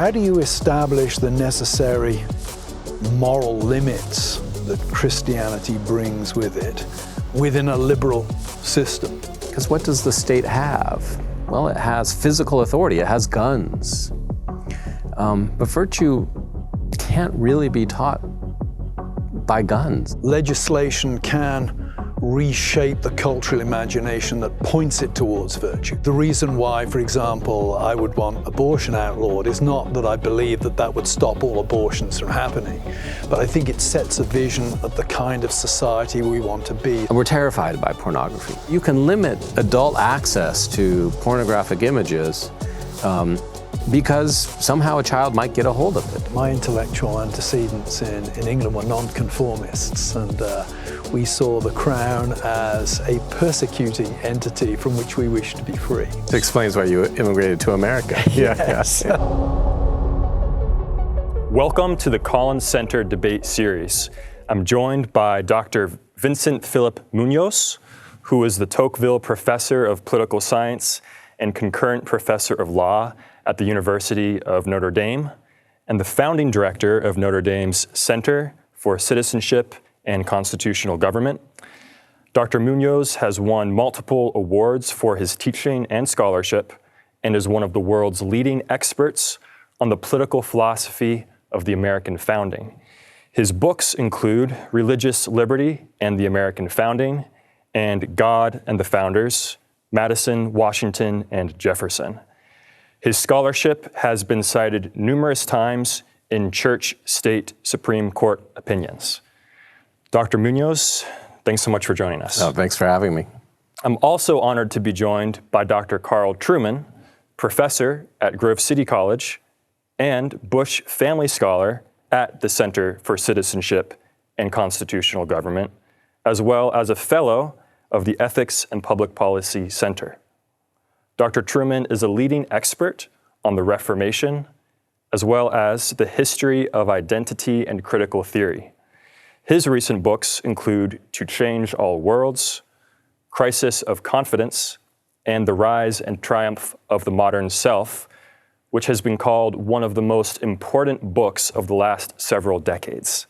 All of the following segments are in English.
how do you establish the necessary moral limits that Christianity brings with it within a liberal system? Because what does the state have? Well, it has physical authority, it has guns. But virtue can't really be taught by guns. Legislation can reshape the cultural imagination that points it towards virtue. The reason why, for example, I would want abortion outlawed is not that I believe that that would stop all abortions from happening, but I think it sets a vision of the kind of society we want to be. We're terrified by pornography. You can limit adult access to pornographic images because somehow a child might get a hold of it. My intellectual antecedents in England were nonconformists, and we saw the Crown as a persecuting entity from which we wished to be free. It explains why you immigrated to America. Yes. Yeah. Welcome to the Collins Center Debate Series. I'm joined by Dr. Vincent Phillip Muñoz, who is the Tocqueville Professor of Political Science and concurrent Professor of Law at the University of Notre Dame, and the founding director of Notre Dame's Center for Citizenship and Constitutional Government. Dr. Muñoz has won multiple awards for his teaching and scholarship and is one of the world's leading experts on the political philosophy of the American founding. His books include Religious Liberty and the American Founding and God and the Founders, Madison, Washington, and Jefferson. His scholarship has been cited numerous times in church-state Supreme Court opinions. Dr. Muñoz, thanks so much for joining us. Oh, thanks for having me. I'm also honored to be joined by Dr. Carl Trueman, professor at Grove City College and Bush Family Scholar at the Center for Citizenship and Constitutional Government, as well as a fellow of the Ethics and Public Policy Center. Dr. Trueman is a leading expert on the Reformation, as well as the history of identity and critical theory. His recent books include To Change All Worlds, Crisis of Confidence, and The Rise and Triumph of the Modern Self, which has been called one of the most important books of the last several decades.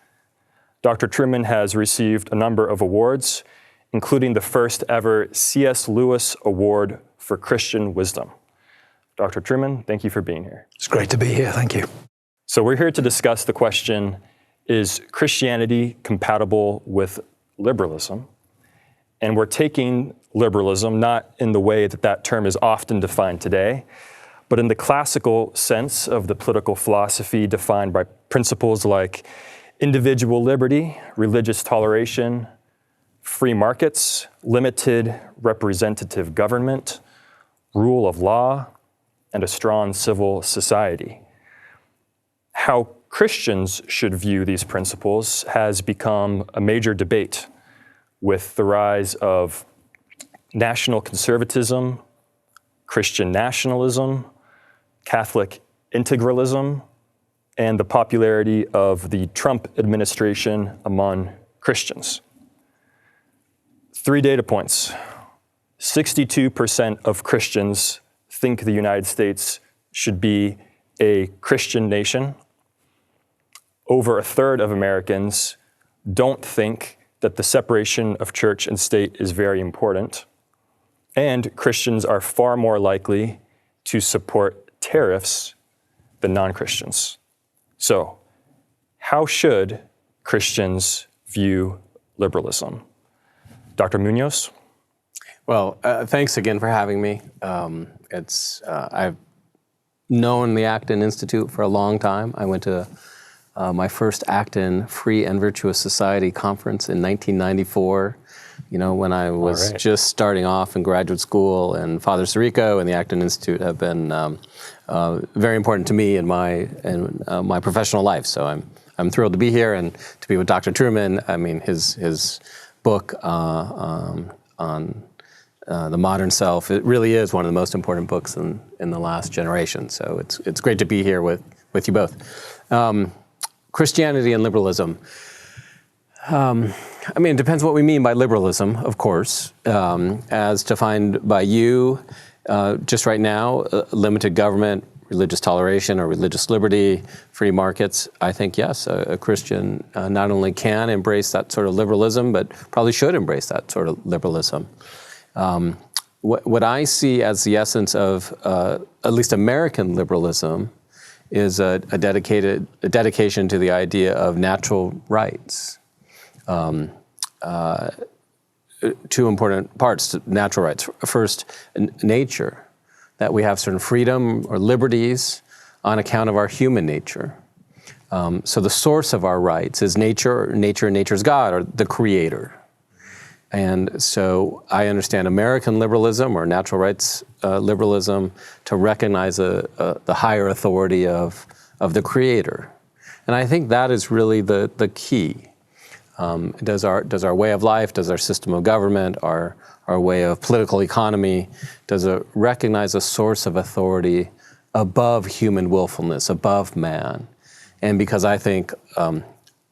Dr. Trueman has received a number of awards, including the first ever C.S. Lewis Award for Christian Wisdom. Dr. Trueman, thank you for being here. It's great to be here, thank you. So we're here to discuss the question, is Christianity compatible with liberalism? And we're taking liberalism not in the way that that term is often defined today, but in the classical sense of the political philosophy defined by principles like individual liberty, religious toleration, free markets, limited representative government, rule of law, and a strong civil society. How Christians should view these principles has become a major debate with the rise of national conservatism, Christian nationalism, Catholic integralism, and the popularity of the Trump administration among Christians. 3 data points. 62% of Christians think the United States should be a Christian nation. Over a third of Americans don't think that the separation of church and state is very important. And Christians are far more likely to support tariffs than non-Christians. So, how should Christians view liberalism? Dr. Muñoz? Well, thanks again for having me. I've known the Acton Institute for a long time. I went to my first Acton Free and Virtuous Society conference in 1994, when I was just starting off in graduate school, and Father Sirico and the Acton Institute have been very important to me in my professional life. So I'm thrilled to be here and to be with Dr. Trueman. I mean, his book on the modern self, it really is one of the most important books in the last generation. So it's great to be here with you both. Christianity and liberalism. It depends what we mean by liberalism, of course. As defined by you, just right now, limited government, religious toleration or religious liberty, free markets, I think, yes, a Christian not only can embrace that sort of liberalism, but probably should embrace that sort of liberalism. What I see as the essence of at least American liberalism is a dedication to the idea of natural rights. Two important parts to natural rights. First, nature, that we have certain freedom or liberties on account of our human nature. So the source of our rights is nature, nature's God, or the creator. And so I understand American liberalism or natural rights liberalism to recognize the higher authority of the creator. And I think that is really the key. Does our way of life, does our system of government, our way of political economy, does it recognize a source of authority above human willfulness, above man? And because I think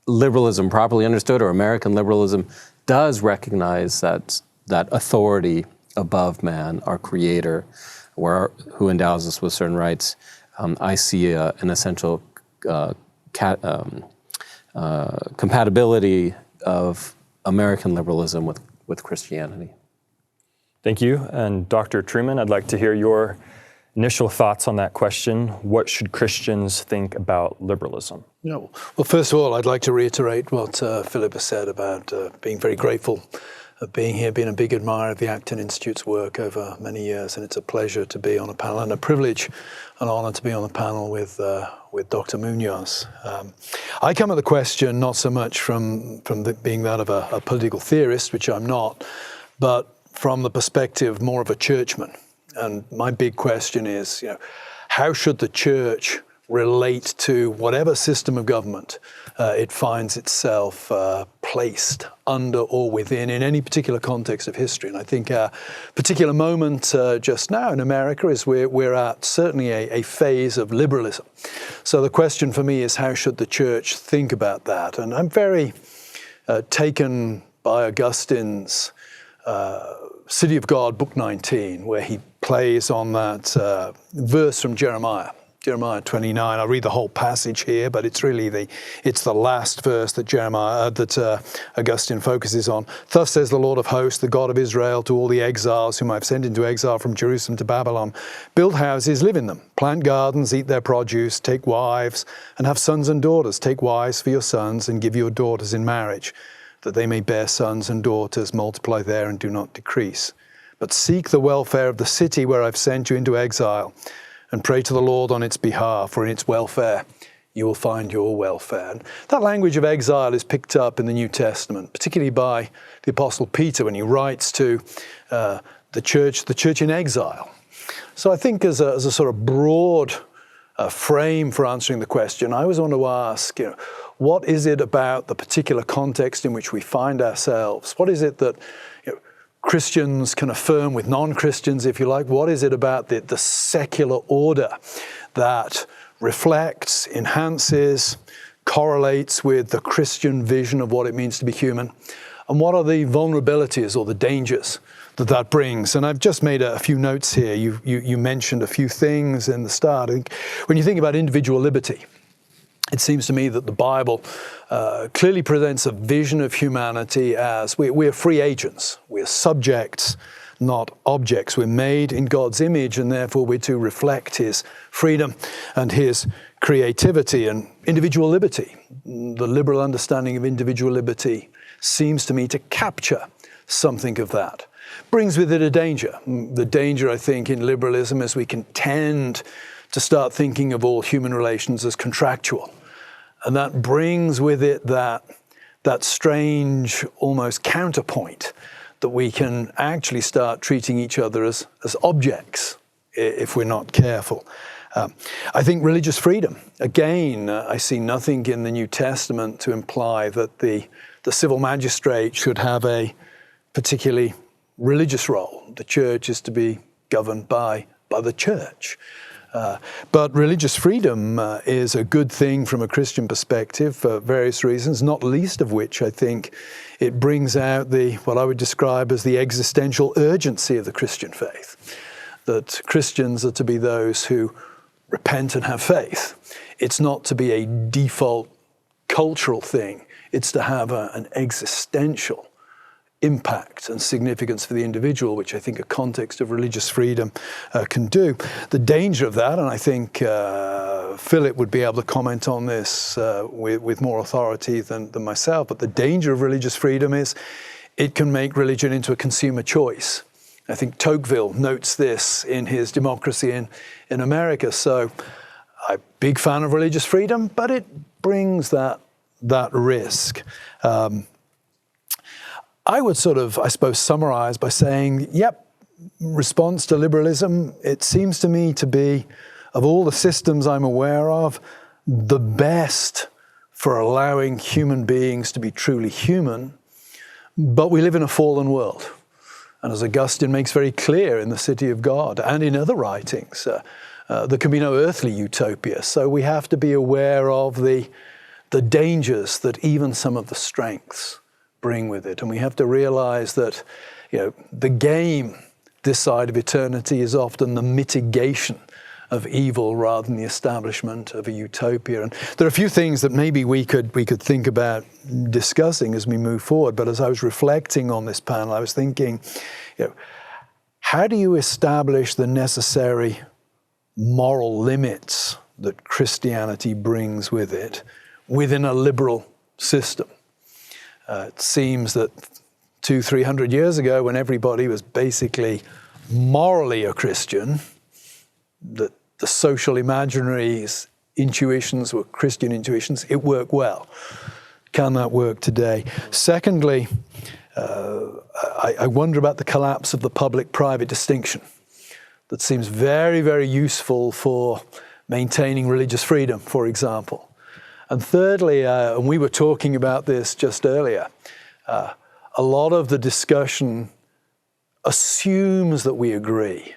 liberalism properly understood, or American liberalism, does recognize that authority above man, our creator, who endows us with certain rights, I see an essential compatibility of American liberalism with Christianity. Thank you. And Dr. Trueman, I'd like to hear your initial thoughts on that question. What should Christians think about liberalism? Well, first of all, I'd like to reiterate what Phillip has said about being very grateful of being here, being a big admirer of the Acton Institute's work over many years, and it's a pleasure to be on a panel, and a privilege, an honor to be on the panel with Dr. Muñoz. I come at the question not so much from being that of a political theorist, which I'm not, but from the perspective more of a churchman. And my big question is, how should the church relate to whatever system of government it finds itself placed under or within in any particular context of history? And I think a particular moment just now in America is we're at certainly a phase of liberalism. So the question for me is, how should the church think about that? And I'm very taken by Augustine's City of God, Book 19, where he plays on that verse from Jeremiah 29. I'll read the whole passage here, but it's really the last verse that Augustine focuses on. Thus says the Lord of hosts, the God of Israel, to all the exiles whom I've sent into exile from Jerusalem to Babylon: build houses, live in them, plant gardens, eat their produce, take wives, and have sons and daughters. Take wives for your sons, and give your daughters in marriage, that they may bear sons and daughters, multiply there and do not decrease. But seek the welfare of the city where I've sent you into exile, and pray to the Lord on its behalf, for in its welfare you will find your welfare. And that language of exile is picked up in the New Testament, particularly by the Apostle Peter when he writes to the church in exile. So I think as a sort of broad frame for answering the question, I always want to ask, what is it about the particular context in which we find ourselves? What is it that Christians can affirm with non-Christians, if you like? What is it about the secular order that reflects, enhances, correlates with the Christian vision of what it means to be human? And what are the vulnerabilities or the dangers that brings? And I've just made a few notes here. You mentioned a few things in the start. I think when you think about individual liberty, it seems to me that the Bible clearly presents a vision of humanity as we're free agents. We're subjects, not objects. We're made in God's image, and therefore we're to reflect His freedom and His creativity and individual liberty. The liberal understanding of individual liberty seems to me to capture something of that. Brings with it a danger. The danger, I think, in liberalism is we can tend to start thinking of all human relations as contractual. And that brings with it that strange, almost counterpoint, that we can actually start treating each other as objects if we're not careful. I think religious freedom, again, I see nothing in the New Testament to imply that the civil magistrate should have a particularly religious role. The church is to be governed by the church. But religious freedom is a good thing from a Christian perspective for various reasons, not least of which I think it brings out what I would describe as the existential urgency of the Christian faith. That Christians are to be those who repent and have faith. It's not to be a default cultural thing. It's to have an existential impact and significance for the individual, which I think a context of religious freedom can do. The danger of that, and I think Phillip would be able to comment on this with more authority than myself, but the danger of religious freedom is it can make religion into a consumer choice. I think Tocqueville notes this in his Democracy in America. So I'm a big fan of religious freedom, but it brings that risk. I would sort of, I suppose, summarize by saying, yep, response to liberalism, it seems to me to be, of all the systems I'm aware of, the best for allowing human beings to be truly human. But we live in a fallen world. And as Augustine makes very clear in The City of God and in other writings, there can be no earthly utopia. So we have to be aware of the dangers that even some of the strengths bring with it. And we have to realize that, the game this side of eternity is often the mitigation of evil rather than the establishment of a utopia. And there are a few things that maybe we could think about discussing as we move forward. But as I was reflecting on this panel, I was thinking, how do you establish the necessary moral limits that Christianity brings with it within a liberal system? It seems that 200-300 years ago, when everybody was basically morally a Christian, that the social imaginaries, intuitions were Christian intuitions, it worked well. Can that work today? Secondly, I wonder about the collapse of the public-private distinction. That seems very, very useful for maintaining religious freedom, for example. And thirdly, and we were talking about this just earlier, a lot of the discussion assumes that we agree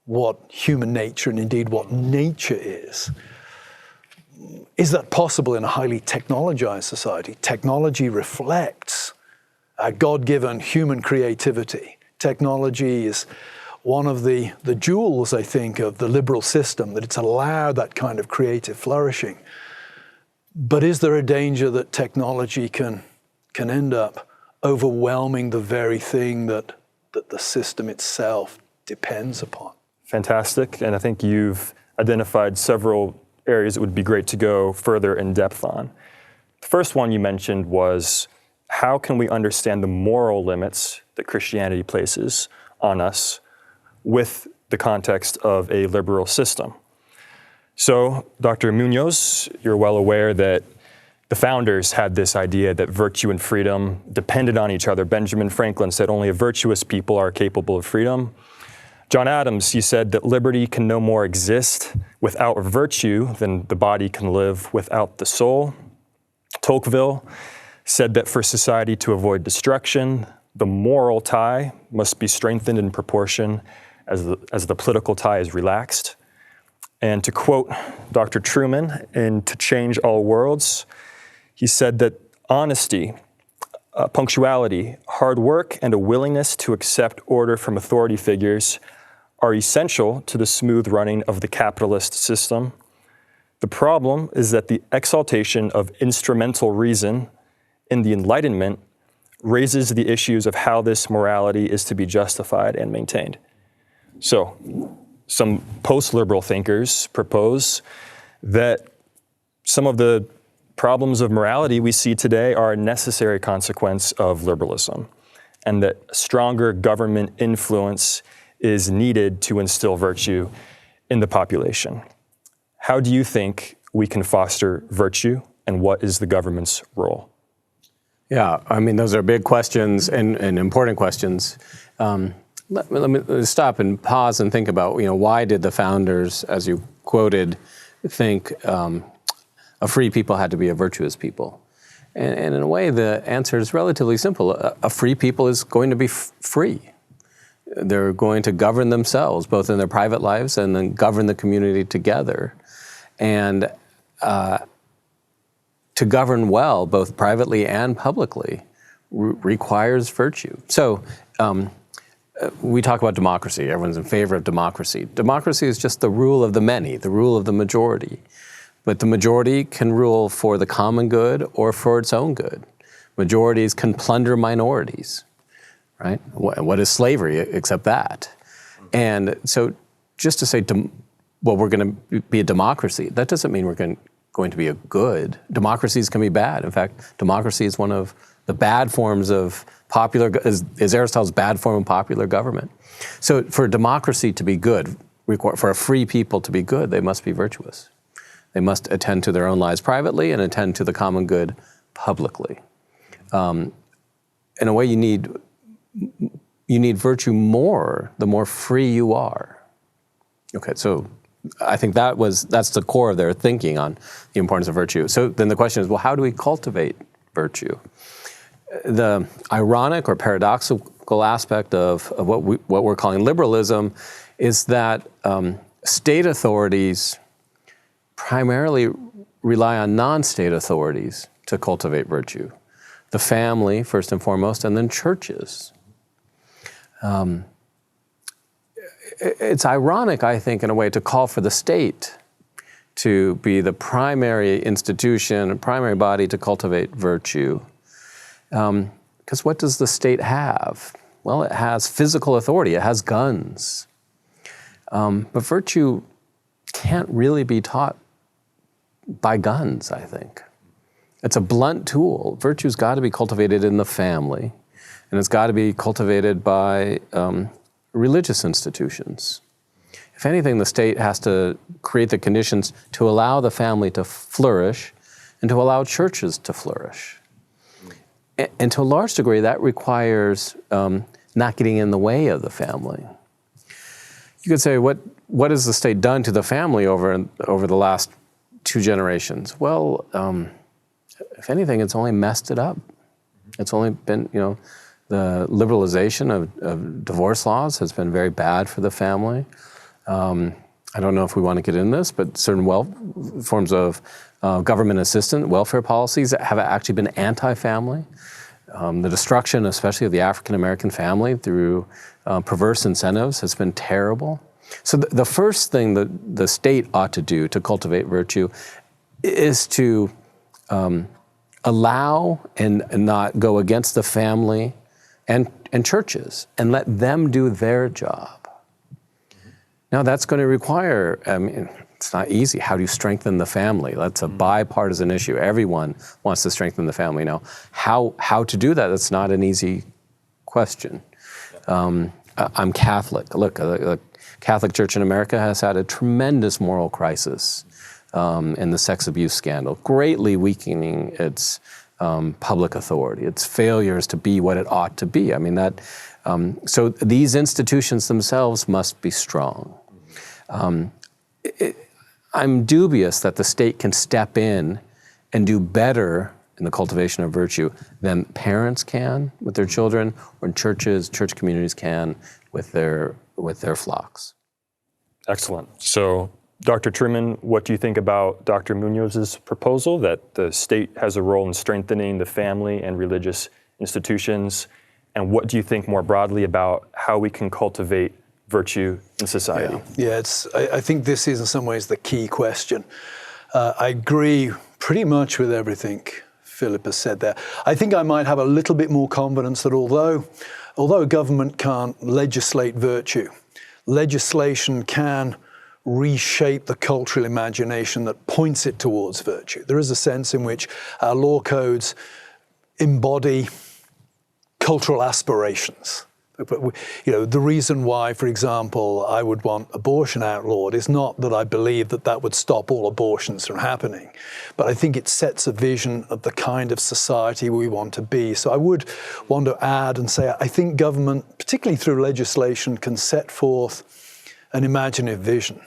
what human nature and indeed what nature is. Is that possible in a highly technologized society? Technology reflects a God-given human creativity. Technology is one of the jewels, I think, of the liberal system, that it's allowed that kind of creative flourishing. But is there a danger that technology can end up overwhelming the very thing that the system itself depends upon? Fantastic. And I think you've identified several areas it would be great to go further in depth on. The first one you mentioned was, how can we understand the moral limits that Christianity places on us with the context of a liberal system? So, Dr. Muñoz, you're well aware that the founders had this idea that virtue and freedom depended on each other. Benjamin Franklin said only virtuous people are capable of freedom. John Adams, he said that liberty can no more exist without virtue than the body can live without the soul. Tocqueville said that for society to avoid destruction, the moral tie must be strengthened in proportion as the political tie is relaxed. And to quote Dr. Trueman in To Change All Worlds, he said that honesty, punctuality, hard work, and a willingness to accept order from authority figures are essential to the smooth running of the capitalist system. The problem is that the exaltation of instrumental reason in the Enlightenment raises the issues of how this morality is to be justified and maintained. So, some post-liberal thinkers propose that some of the problems of morality we see today are a necessary consequence of liberalism, and that stronger government influence is needed to instill virtue in the population. How do you think we can foster virtue, and what is the government's role? Yeah, I mean, those are big questions and important questions. Let me stop and pause and think about, why did the founders, as you quoted, think a free people had to be a virtuous people? And in a way, the answer is relatively simple. A free people is going to be free. They're going to govern themselves, both in their private lives and then govern the community together. And to govern well, both privately and publicly, requires virtue. So we talk about democracy. Everyone's in favor of democracy. Democracy is just the rule of the many, the rule of the majority. But the majority can rule for the common good or for its own good. Majorities can plunder minorities, right? What is slavery except that? And so just to say, well, we're going to be a democracy, that doesn't mean we're going to be a good. Democracies can be bad. In fact, democracy is one of the bad forms of is Aristotle's bad form of popular government. So for democracy to be good, for a free people to be good, they must be virtuous. They must attend to their own lives privately and attend to the common good publicly. In a way, you need virtue more the more free you are. Okay, so I think that's the core of their thinking on the importance of virtue. So then the question is, well, how do we cultivate virtue? The ironic or paradoxical aspect of what we're calling liberalism is that state authorities primarily rely on non-state authorities to cultivate virtue. The family, first and foremost, and then churches. It's ironic, I think, in a way, to call for the state to be the primary institution, primary body to cultivate virtue. Because what does the state have? Well, it has physical authority. It has guns. But virtue can't really be taught by guns, I think. It's a blunt tool. Virtue's got to be cultivated in the family, and it's got to be cultivated by religious institutions. If anything, the state has to create the conditions to allow the family to flourish and to allow churches to flourish. And to a large degree, that requires not getting in the way of the family. You could say, what has the state done to the family over the last 2 generations? Well, if anything, it's only messed it up. It's only been, the liberalization of divorce laws has been very bad for the family. I don't know if we want to get in this, but certain forms of government assistance, welfare policies have actually been anti-family. The destruction, especially of the African-American family through perverse incentives, has been terrible. So the first thing that the state ought to do to cultivate virtue is to allow and not go against the family and churches and let them do their job. Now that's going to require, it's not easy. How do you strengthen the family? That's a bipartisan issue. Everyone wants to strengthen the family. Now, how to do that? That's not an easy question. I'm Catholic. Look, the Catholic Church in America has had a tremendous moral crisis in the sex abuse scandal, greatly weakening its public authority, its failures to be what it ought to be. So these institutions themselves must be strong. I'm dubious that the state can step in and do better in the cultivation of virtue than parents can with their children, or church communities can with their flocks. Excellent. So, Dr. Trueman, what do you think about Dr. Muñoz's proposal that the state has a role in strengthening the family and religious institutions? And what do you think more broadly about how we can cultivate virtue in society? I think this is in some ways the key question. I agree pretty much with everything Phillip has said there. I think I might have a little bit more confidence that although government can't legislate virtue, legislation can reshape the cultural imagination that points it towards virtue. There is a sense in which our law codes embody cultural aspirations. The reason why, for example, I would want abortion outlawed is not that I believe that would stop all abortions from happening, but I think it sets a vision of the kind of society we want to be. So I would want to add and say, I think government, particularly through legislation, can set forth an imaginative vision.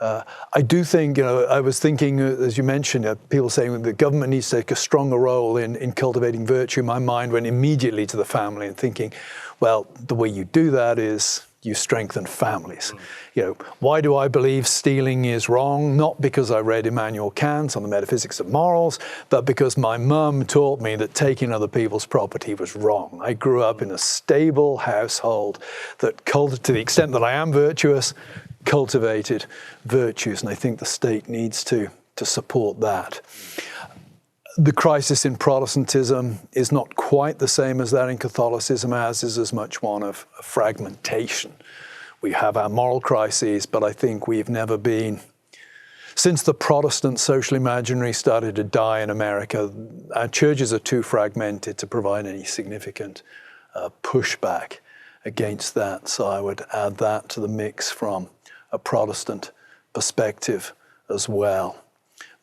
I do think, I was thinking, as you mentioned, people saying the government needs to take a stronger role in cultivating virtue. My mind went immediately to the family and thinking, well, the way you do that is you strengthen families. You know, why do I believe stealing is wrong? Not because I read Immanuel Kant on the metaphysics of morals, but because my mum taught me that taking other people's property was wrong. I grew up in a stable household that, to the extent that I am virtuous, cultivated virtues, and I think the state needs to support that. The crisis in Protestantism is not quite the same as that in Catholicism, as is as much one of fragmentation. We have our moral crises, but I think we've never been, since the Protestant social imaginary started to die in America, our churches are too fragmented to provide any significant pushback against that. So I would add that to the mix from a Protestant perspective as well.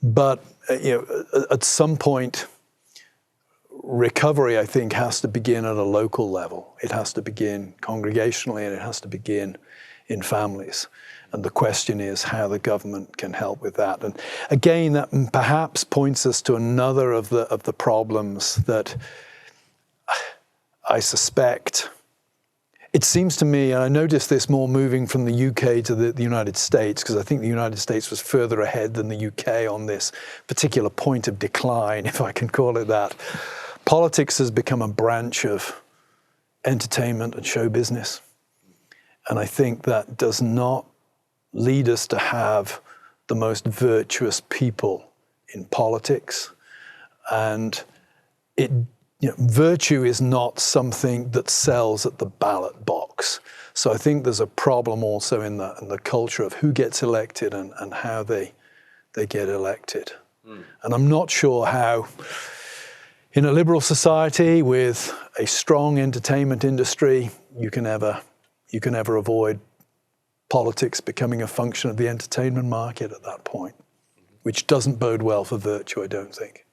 But at some point, recovery, I think, has to begin at a local level. It has to begin congregationally, and it has to begin in families. And the question is how the government can help with that. And again, that perhaps points us to another of the problems that I suspect. It seems to me, and I noticed this more moving from the UK to the United States, because I think the United States was further ahead than the UK on this particular point of decline, if I can call it that. Politics has become a branch of entertainment and show business. And I think that does not lead us to have the most virtuous people in politics. And virtue is not something that sells at the ballot box. So I think there's a problem also in the culture of who gets elected and how they get elected. And I'm not sure how, in a liberal society with a strong entertainment industry, you can ever avoid politics becoming a function of the entertainment market at that point, which doesn't bode well for virtue, I don't think.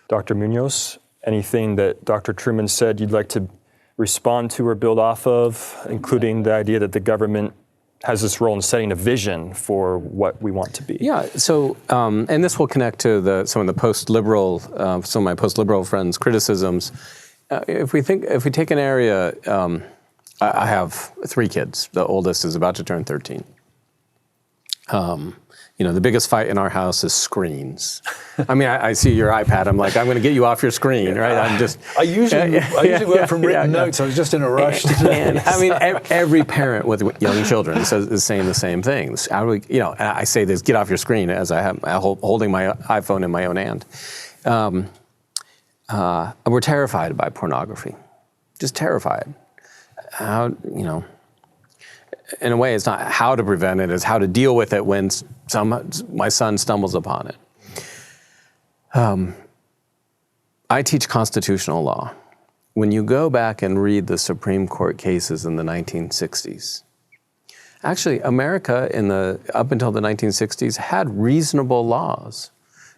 Dr. Muñoz, anything that Dr. Trueman said you'd like to respond to or build off of, including the idea that the government has this role in setting a vision for what we want to be? Yeah, so, and this will connect to some of my post-liberal friends' criticisms. If we take an area, I have 3 kids. The oldest is about to turn 13. The biggest fight in our house is screens. I mean, I see your iPad. I'm like, I'm going to get you off your screen, right? I usually work from written notes. I was just in a rush today. And I mean, every parent with young children is saying the same things. And I say this: get off your screen, as I have holding my iPhone in my own hand. We're terrified by pornography, just terrified. In a way, it's not how to prevent it, it's how to deal with it when my son stumbles upon it. I teach constitutional law. When you go back and read the Supreme Court cases in the 1960s, actually, America up until the 1960s had reasonable laws.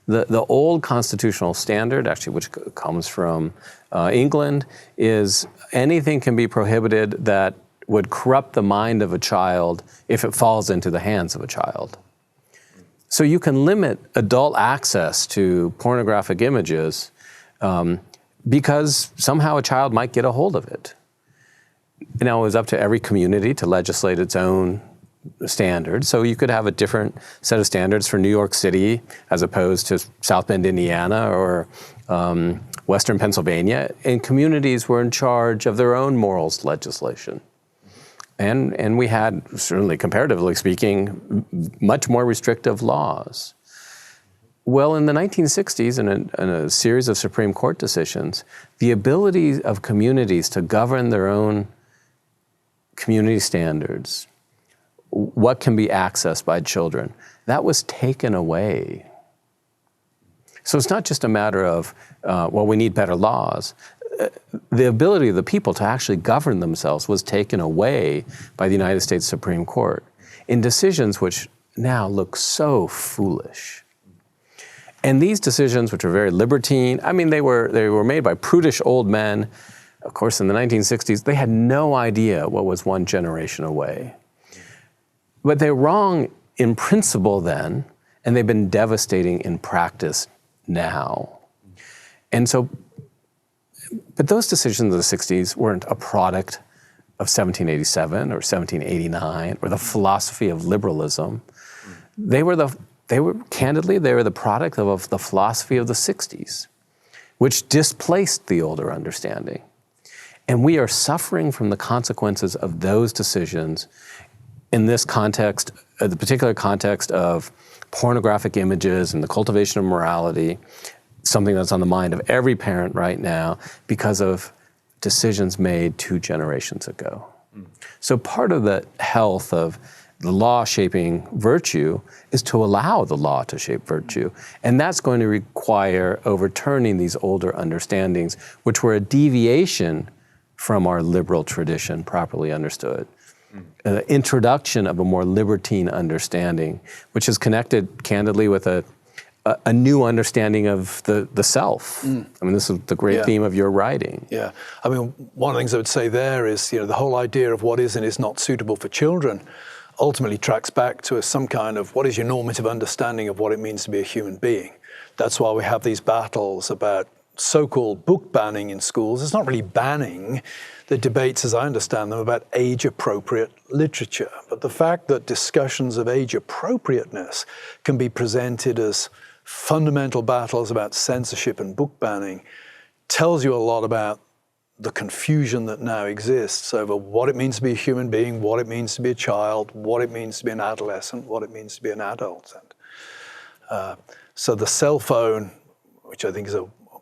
The old constitutional standard, actually, which comes from England, is anything can be prohibited that would corrupt the mind of a child if it falls into the hands of a child. So you can limit adult access to pornographic images because somehow a child might get a hold of it. Now, it was up to every community to legislate its own standards. So you could have a different set of standards for New York City as opposed to South Bend, Indiana, or Western Pennsylvania. And communities were in charge of their own morals legislation. And we had, certainly comparatively speaking, much more restrictive laws. Well, in the 1960s, in a series of Supreme Court decisions, the ability of communities to govern their own community standards, what can be accessed by children, that was taken away. So it's not just a matter of, we need better laws. The ability of the people to actually govern themselves was taken away by the United States Supreme Court in decisions which now look so foolish. And these decisions, which are very libertine, I mean, they were made by prudish old men. Of course, in the 1960s, they had no idea what was one generation away. But they're wrong in principle then, and they've been devastating in practice now. And so, but those decisions of the 60s weren't a product of 1787 or 1789, or the philosophy of liberalism, they were candidly the product of the philosophy of the 60s, which displaced the older understanding. And we are suffering from the consequences of those decisions in this context, the particular context of pornographic images and the cultivation of morality, something that's on the mind of every parent right now because of decisions made 2 generations ago. So part of the health of the law shaping virtue is to allow the law to shape virtue. And that's going to require overturning these older understandings, which were a deviation from our liberal tradition, properly understood. The introduction of a more libertine understanding, which is connected candidly with a new understanding of the self. I mean, this is the great theme of your writing. Yeah, I mean, one of the things I would say there is, the whole idea of what is and is not suitable for children ultimately tracks back to some kind of what is your normative understanding of what it means to be a human being. That's why we have these battles about so-called book banning in schools. It's not really banning. The debates, as I understand them, about age-appropriate literature. But the fact that discussions of age-appropriateness can be presented as fundamental battles about censorship and book banning tells you a lot about the confusion that now exists over what it means to be a human being, what it means to be a child, what it means to be an adolescent, what it means to be an adult. So the cell phone, which I think is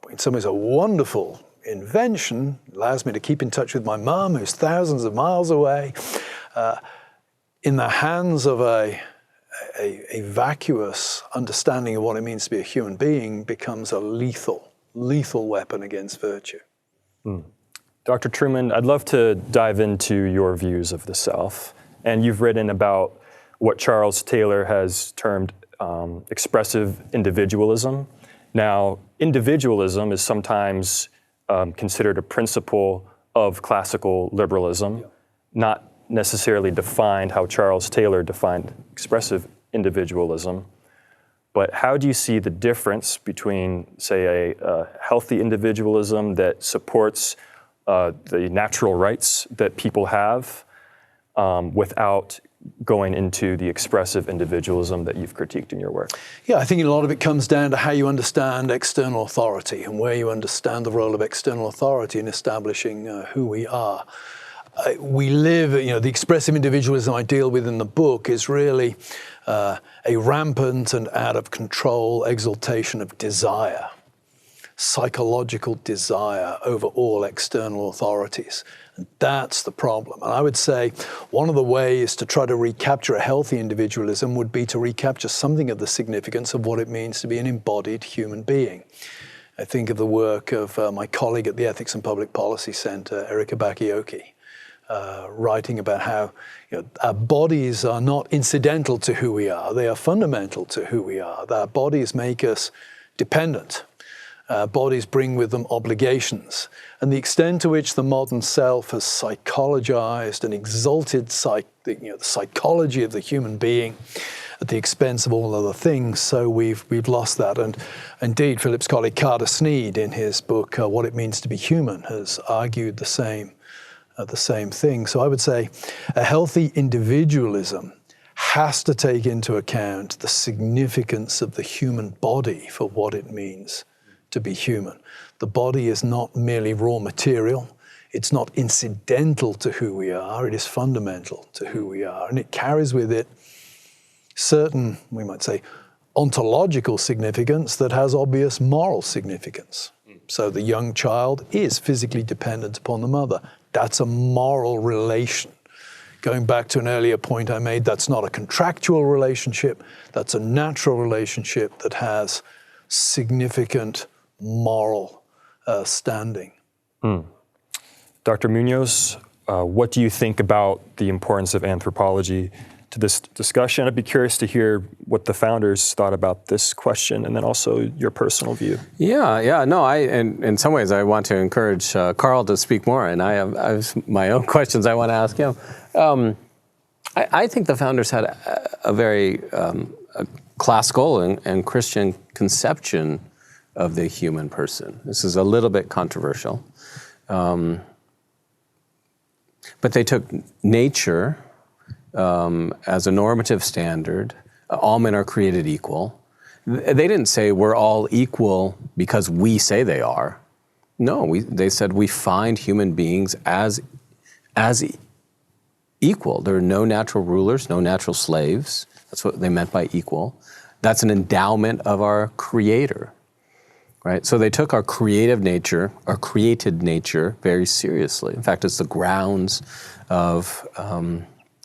in some ways a wonderful invention, allows me to keep in touch with my mum, who's thousands of miles away, in the hands of a vacuous understanding of what it means to be a human being becomes a lethal weapon against virtue. Dr. Trueman, I'd love to dive into your views of the self. And you've written about what Charles Taylor has termed expressive individualism. Now, individualism is sometimes considered a principle of classical liberalism, not necessarily defined how Charles Taylor defined expressive individualism. But how do you see the difference between, say, a healthy individualism that supports the natural rights that people have without going into the expressive individualism that you've critiqued in your work? Yeah, I think a lot of it comes down to how you understand external authority and where you understand the role of external authority in establishing who we are. We live, the expressive individualism I deal with in the book is really a rampant and out of control exaltation of desire, psychological desire over all external authorities. And that's the problem. And I would say one of the ways to try to recapture a healthy individualism would be to recapture something of the significance of what it means to be an embodied human being. I think of the work of my colleague at the Ethics and Public Policy Center, Erika Bakioki, writing about how our bodies are not incidental to who we are. They are fundamental to who we are. Our bodies make us dependent. Bodies bring with them obligations. And the extent to which the modern self has psychologized and exalted the psychology of the human being at the expense of all other things, so we've lost that. And indeed, Philip's colleague Carter Snead, in his book, What It Means to Be Human, has argued the same thing. So I would say a healthy individualism has to take into account the significance of the human body for what it means to be human. The body is not merely raw material. It's not incidental to who we are. It is fundamental to who we are. And it carries with it certain, we might say, ontological significance that has obvious moral significance. So the young child is physically dependent upon the mother. That's a moral relation. Going back to an earlier point I made, that's not a contractual relationship. That's a natural relationship that has significant moral standing. Dr. Muñoz, what do you think about the importance of anthropology to this discussion? I'd be curious to hear what the founders thought about this question, and then also your personal view. In some ways I want to encourage Carl to speak more, and I have my own questions I want to ask him. I think the founders had a very classical and Christian conception of the human person. This is a little bit controversial. But they took nature as a normative standard. All men are created equal. They didn't say we're all equal because we say they are. No, they said we find human beings as equal. There are no natural rulers, no natural slaves. That's what they meant by equal. That's an endowment of our Creator, right? So they took our creative nature, our created nature, very seriously. In fact, it's the grounds of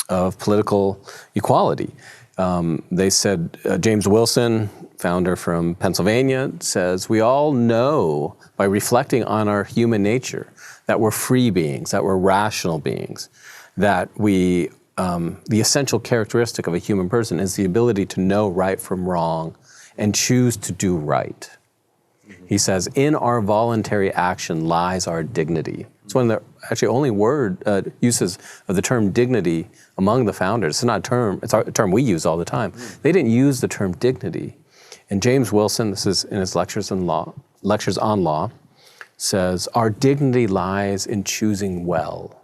political equality. They said, James Wilson, founder from Pennsylvania, says, we all know by reflecting on our human nature that we're free beings, that we're rational beings, that the essential characteristic of a human person is the ability to know right from wrong and choose to do right. He says, in our voluntary action lies our dignity. It's one of the actually only uses of the term dignity among the founders. It's not a term, it's a term we use all the time. They didn't use the term dignity. And James Wilson, this is in his lectures on law, says, our dignity lies in choosing well.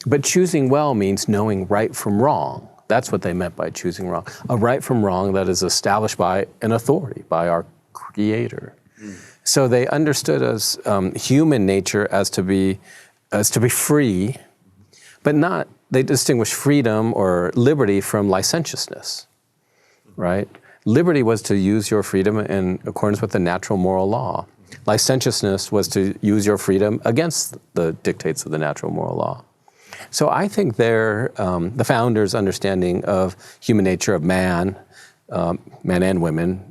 But choosing well means knowing right from wrong. That's what they meant by choosing wrong. A right from wrong that is established by an authority, by our Creator. So they understood as human nature as to be free, but not. They distinguished freedom or liberty from licentiousness, right? Liberty was to use your freedom in accordance with the natural moral law. Licentiousness was to use your freedom against the dictates of the natural moral law. So I think the founders' understanding of human nature of man and women,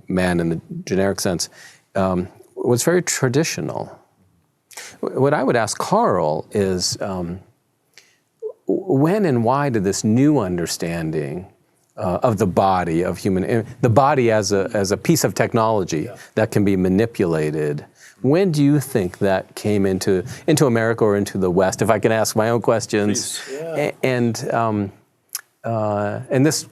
man in the generic sense, was very traditional. What I would ask Carl is, when and why did this new understanding of the body of the body as a piece of technology that can be manipulated, when do you think that came into America or into the West? If I can ask my own questions. Yeah. And this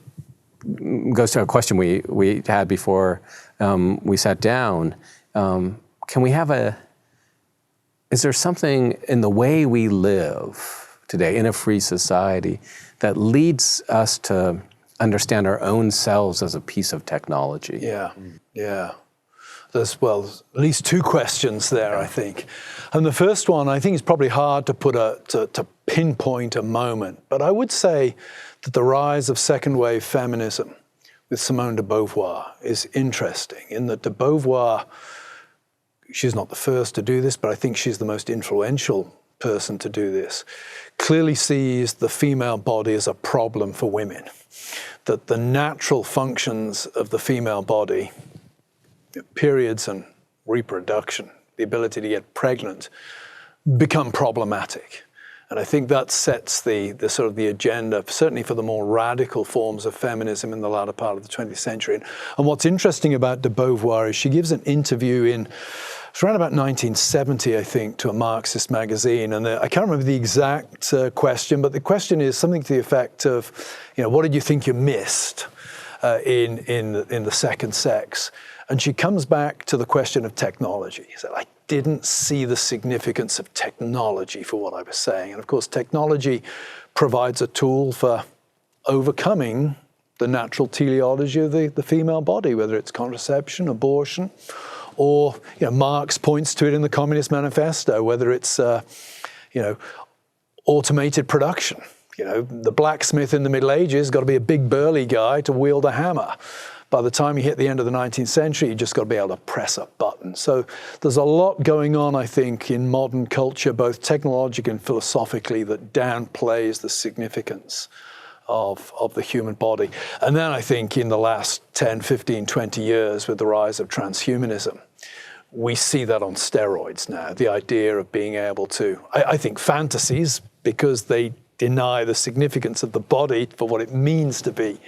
goes to a question we had before we sat down. Is there something in the way we live today in a free society that leads us to understand our own selves as a piece of technology? Yeah. There's at least two questions there, I think. And the first one, I think it's probably hard to to pinpoint a moment, but I would say that the rise of second wave feminism with Simone de Beauvoir is interesting in that de Beauvoir, she's not the first to do this, but I think she's the most influential person to do this, clearly sees the female body as a problem for women, that the natural functions of the female body, periods and reproduction, the ability to get pregnant, become problematic. And I think that sets the sort of the agenda, certainly for the more radical forms of feminism in the latter part of the 20th century. And what's interesting about de Beauvoir is she gives an interview it's around about 1970, I think, to a Marxist magazine. And I can't remember the exact question, but the question is something to the effect of, what did you think you missed in the second sex? And she comes back to the question of technology. She said, I didn't see the significance of technology for what I was saying. And of course, technology provides a tool for overcoming the natural teleology of the female body, whether it's contraception, abortion, or Marx points to it in the Communist Manifesto, whether it's automated production. The blacksmith in the Middle Ages got to be a big burly guy to wield a hammer. By the time you hit the end of the 19th century, you just got to be able to press a button. So there's a lot going on, I think, in modern culture, both technologically and philosophically, that downplays the significance of the human body. And then I think in the last 10, 15, 20 years, with the rise of transhumanism, we see that on steroids now. The idea of being able to, I think fantasies, because they deny the significance of the body for what it means to be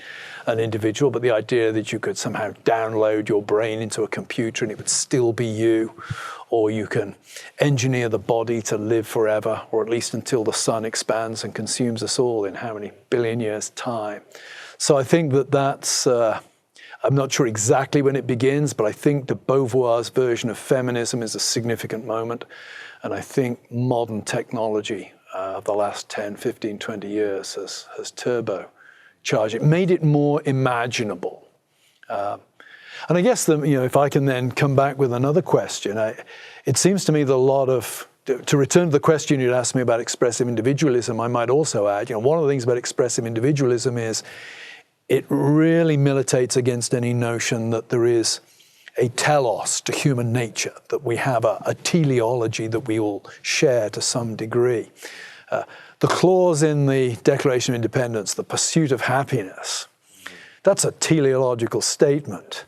an individual, but the idea that you could somehow download your brain into a computer and it would still be you, or you can engineer the body to live forever, or at least until the sun expands and consumes us all in how many billion years' time. So I think that's, I'm not sure exactly when it begins, but I think de Beauvoir's version of feminism is a significant moment. And I think modern technology of the last 10, 15, 20 years has turbocharged it, made it more imaginable. And I guess if I can then come back with another question, it seems to me that a lot of, to return to the question you'd asked me about expressive individualism, I might also add, one of the things about expressive individualism is it really militates against any notion that there is a telos to human nature, that we have a teleology that we all share to some degree. The clause in the Declaration of Independence, the pursuit of happiness, that's a teleological statement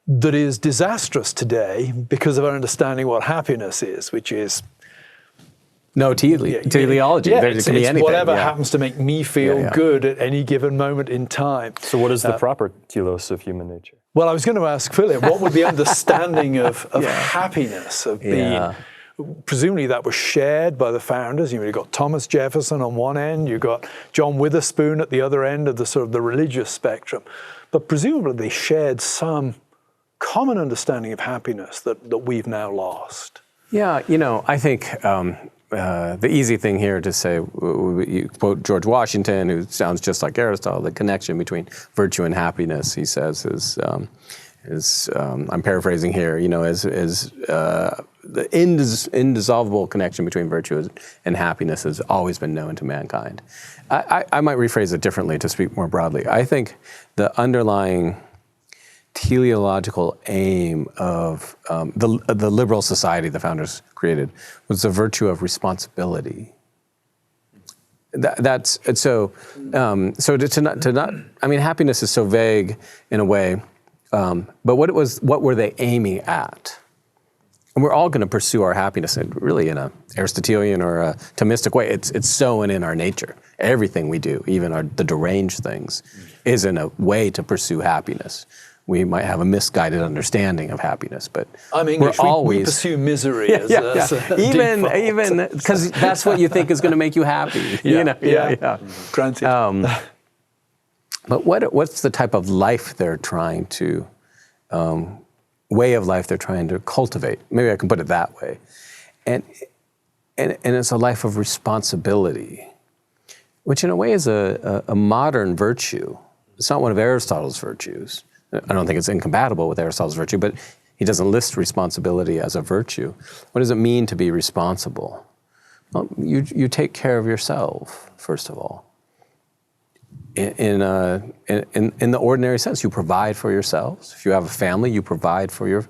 that is disastrous today because of our understanding what happiness is, which is no teleology. Yeah, there can be anything. Whatever happens to make me feel good at any given moment in time. So what is the proper telos of human nature? Well, I was going to ask Phillip, what would the understanding of happiness have been? Presumably that was shared by the founders. You've got Thomas Jefferson on one end, you've got John Witherspoon at the other end of the sort of the religious spectrum. But presumably they shared some common understanding of happiness that we've now lost. Yeah, I think the easy thing here to say, you quote George Washington, who sounds just like Aristotle, the connection between virtue and happiness, he says, is I'm paraphrasing here, is the indissoluble connection between virtue and happiness has always been known to mankind. I might rephrase it differently to speak more broadly. I think the underlying teleological aim of the liberal society the founders created was the virtue of responsibility. So to not. I mean, happiness is so vague in a way, but what were they aiming at? And we're all going to pursue our happiness, really in a Aristotelian or a Thomistic way. It's so in our nature. Everything we do, even the deranged things, is in a way to pursue happiness. We might have a misguided understanding of happiness, but English, we pursue misery as a even because that's what you think is going to make you happy. Granted. But what's the type of life they're trying to, way of life they're trying to cultivate? Maybe I can put it that way, and it's a life of responsibility, which in a way is a modern virtue. It's not one of Aristotle's virtues. I don't think it's incompatible with Aristotle's virtue, but he doesn't list responsibility as a virtue. What does it mean to be responsible? Well, you take care of yourself, first of all. In the ordinary sense, you provide for yourselves. If you have a family, you provide for your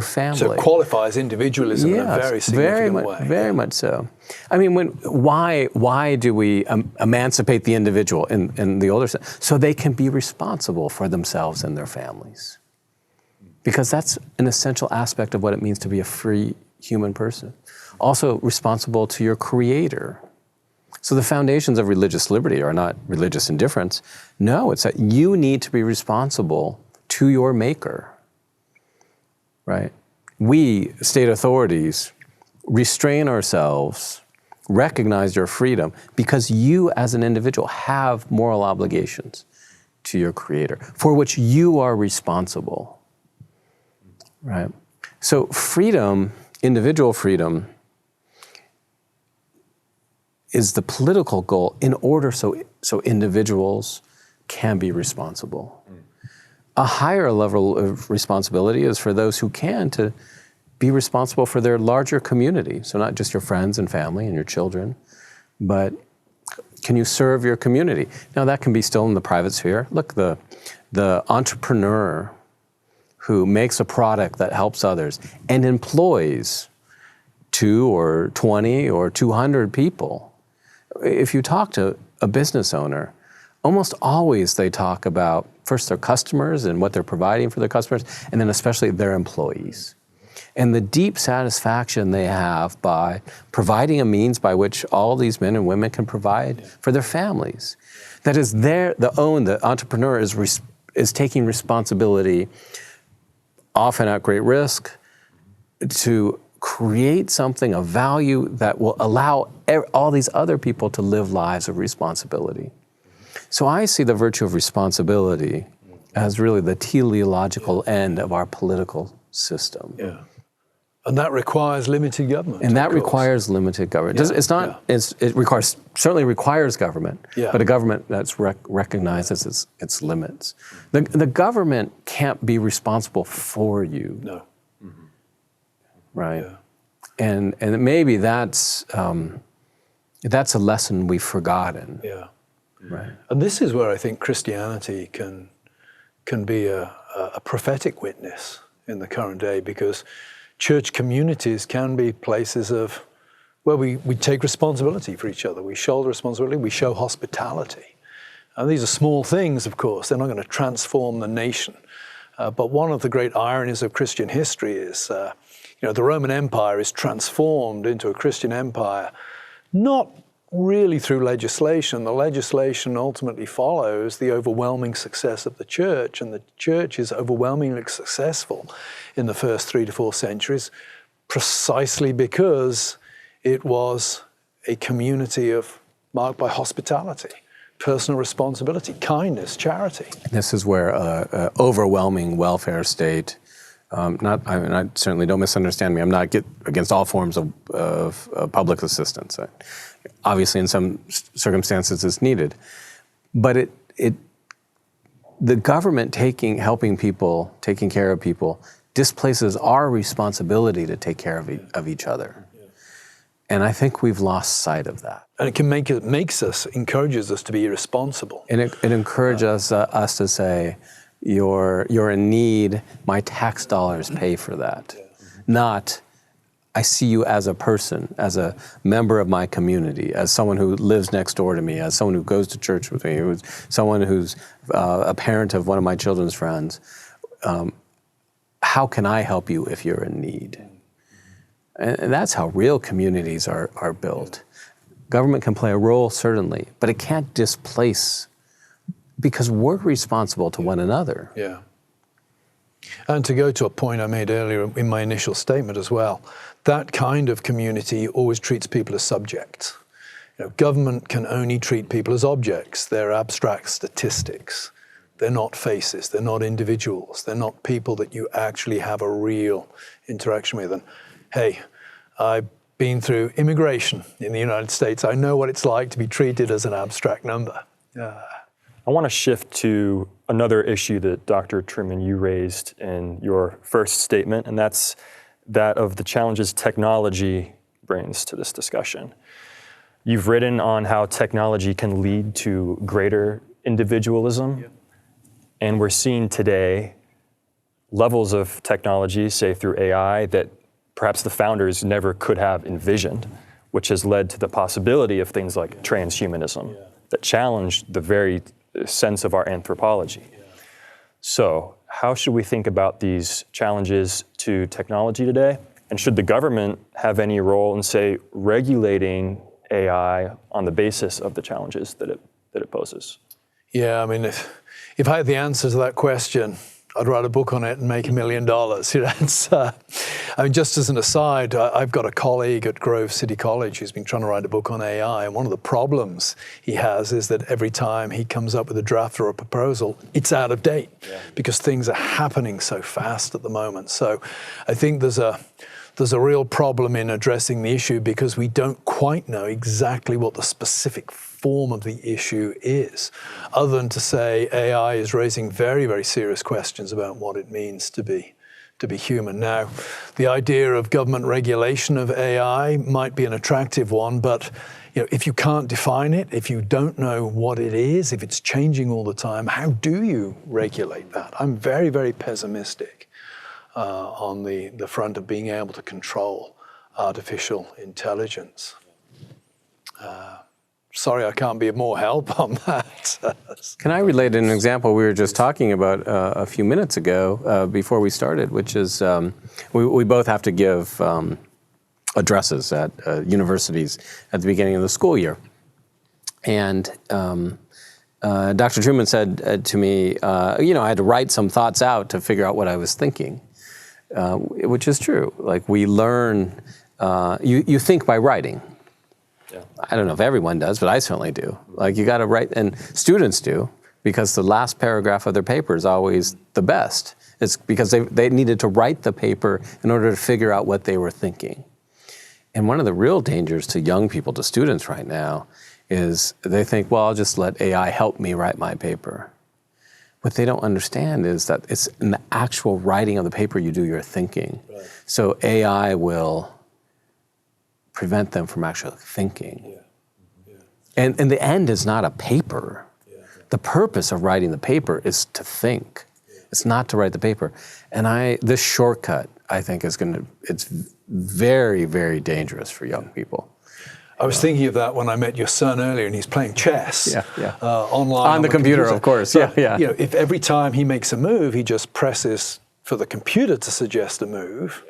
family. So it qualifies individualism in a very significant way. Very much so. I mean, why do we emancipate the individual in the older sense? So they can be responsible for themselves and their families. Because that's an essential aspect of what it means to be a free human person. Also responsible to your Creator. So the foundations of religious liberty are not religious indifference. No, it's that you need to be responsible to your Maker. Right? We, state authorities, restrain ourselves, recognize your freedom, because you as an individual have moral obligations to your Creator, for which you are responsible. Right? So freedom, individual freedom, is the political goal in order so individuals can be responsible. A higher level of responsibility is for those who can to be responsible for their larger community. So not just your friends and family and your children, but can you serve your community? Now that can be still in the private sphere. Look, the entrepreneur who makes a product that helps others and employs 2 or 20 or 200 people. If you talk to a business owner, almost always they talk about first their customers and what they're providing for their customers, and then especially their employees. And the deep satisfaction they have by providing a means by which all these men and women can provide for their families. That is the entrepreneur is taking responsibility, often at great risk, to create something of value that will allow all these other people to live lives of responsibility. So I see the virtue of responsibility as really the teleological end of our political system. Yeah. And that requires limited government. And that requires limited government. Yeah, It's not. yeah. It certainly requires government, Yeah. but a government that's recognizes its limits. The government can't be responsible for you. No. Right. Yeah. And maybe that's a lesson we've forgotten. Yeah. Right. And this is where I think Christianity can be a prophetic witness in the current day, because church communities can be places of where we take responsibility for each other. We shoulder responsibility, we show hospitality. And these are small things, of course. They're not going to transform the nation. But one of the great ironies of Christian history is, the Roman Empire is transformed into a Christian empire, not really through legislation. The legislation ultimately follows the overwhelming success of the church, and the church is overwhelmingly successful in the first 3 to 4 centuries, precisely because it was a community marked by hospitality, personal responsibility, kindness, charity. This is where overwhelming welfare state. I certainly, don't misunderstand me. I'm not against all forms of public assistance. Obviously, in some circumstances, it's needed, but the government helping people, taking care of people, displaces our responsibility to take care of each other. And I think we've lost sight of that. And it encourages us to be irresponsible. And it encourages us to say, you're in need, my tax dollars pay for that. Not, I see you as a person, as a member of my community, as someone who lives next door to me, as someone who goes to church with me, someone who's a parent of one of my children's friends. How can I help you if you're in need? And that's how real communities are built. Government can play a role, certainly, but it can't displace, because we're responsible to one another. Yeah. And to go to a point I made earlier in my initial statement as well, that kind of community always treats people as subjects. Government can only treat people as objects. They're abstract statistics. They're not faces. They're not individuals. They're not people that you actually have a real interaction with. And hey, I've been through immigration in the United States. I know what it's like to be treated as an abstract number. I want to shift to another issue that Dr. Trueman, you raised in your first statement, and that's that of the challenges technology brings to this discussion. You've written on how technology can lead to greater individualism, and we're seeing today levels of technology, say through AI, that perhaps the founders never could have envisioned, which has led to the possibility of things like transhumanism that challenge the very sense of our anthropology. So how should we think about these challenges to technology today? And should the government have any role in, say, regulating AI on the basis of the challenges that it poses? Yeah, I mean, if I had the answer to that question, I'd write a book on it and make $1 million. Just as an aside, I've got a colleague at Grove City College who's been trying to write a book on AI, and one of the problems he has is that every time he comes up with a draft or a proposal, it's out of date because things are happening so fast at the moment. So I think there's a real problem in addressing the issue because we don't quite know exactly what the specific form of the issue is, other than to say AI is raising very, very serious questions about what it means to be human. Now, the idea of government regulation of AI might be an attractive one, but if you can't define it, if you don't know what it is, if it's changing all the time, how do you regulate that? I'm very, very pessimistic on the front of being able to control artificial intelligence. Sorry, I can't be of more help on that. Can I relate an example we were just talking about a few minutes ago before we started, which is we both have to give addresses at universities at the beginning of the school year. And Dr. Trueman said to me, I had to write some thoughts out to figure out what I was thinking, which is true. Like we learn, you think by writing. I don't know if everyone does, but I certainly do. Like you got to write, and students do, because the last paragraph of their paper is always the best. It's because they needed to write the paper in order to figure out what they were thinking. And one of the real dangers to young people, to students right now, is they think, well, I'll just let AI help me write my paper. What they don't understand is that it's in the actual writing of the paper you do your thinking. Right. So AI will prevent them from actually thinking. Yeah. Yeah. And the end is not a paper. Yeah. The purpose of writing the paper is to think. Yeah. It's not to write the paper. And this shortcut, I think, it's very, very dangerous for young people. I was thinking of that when I met your son earlier, and he's playing chess online on the computer, of course. So, you know, if every time he makes a move, he just presses for the computer to suggest a move,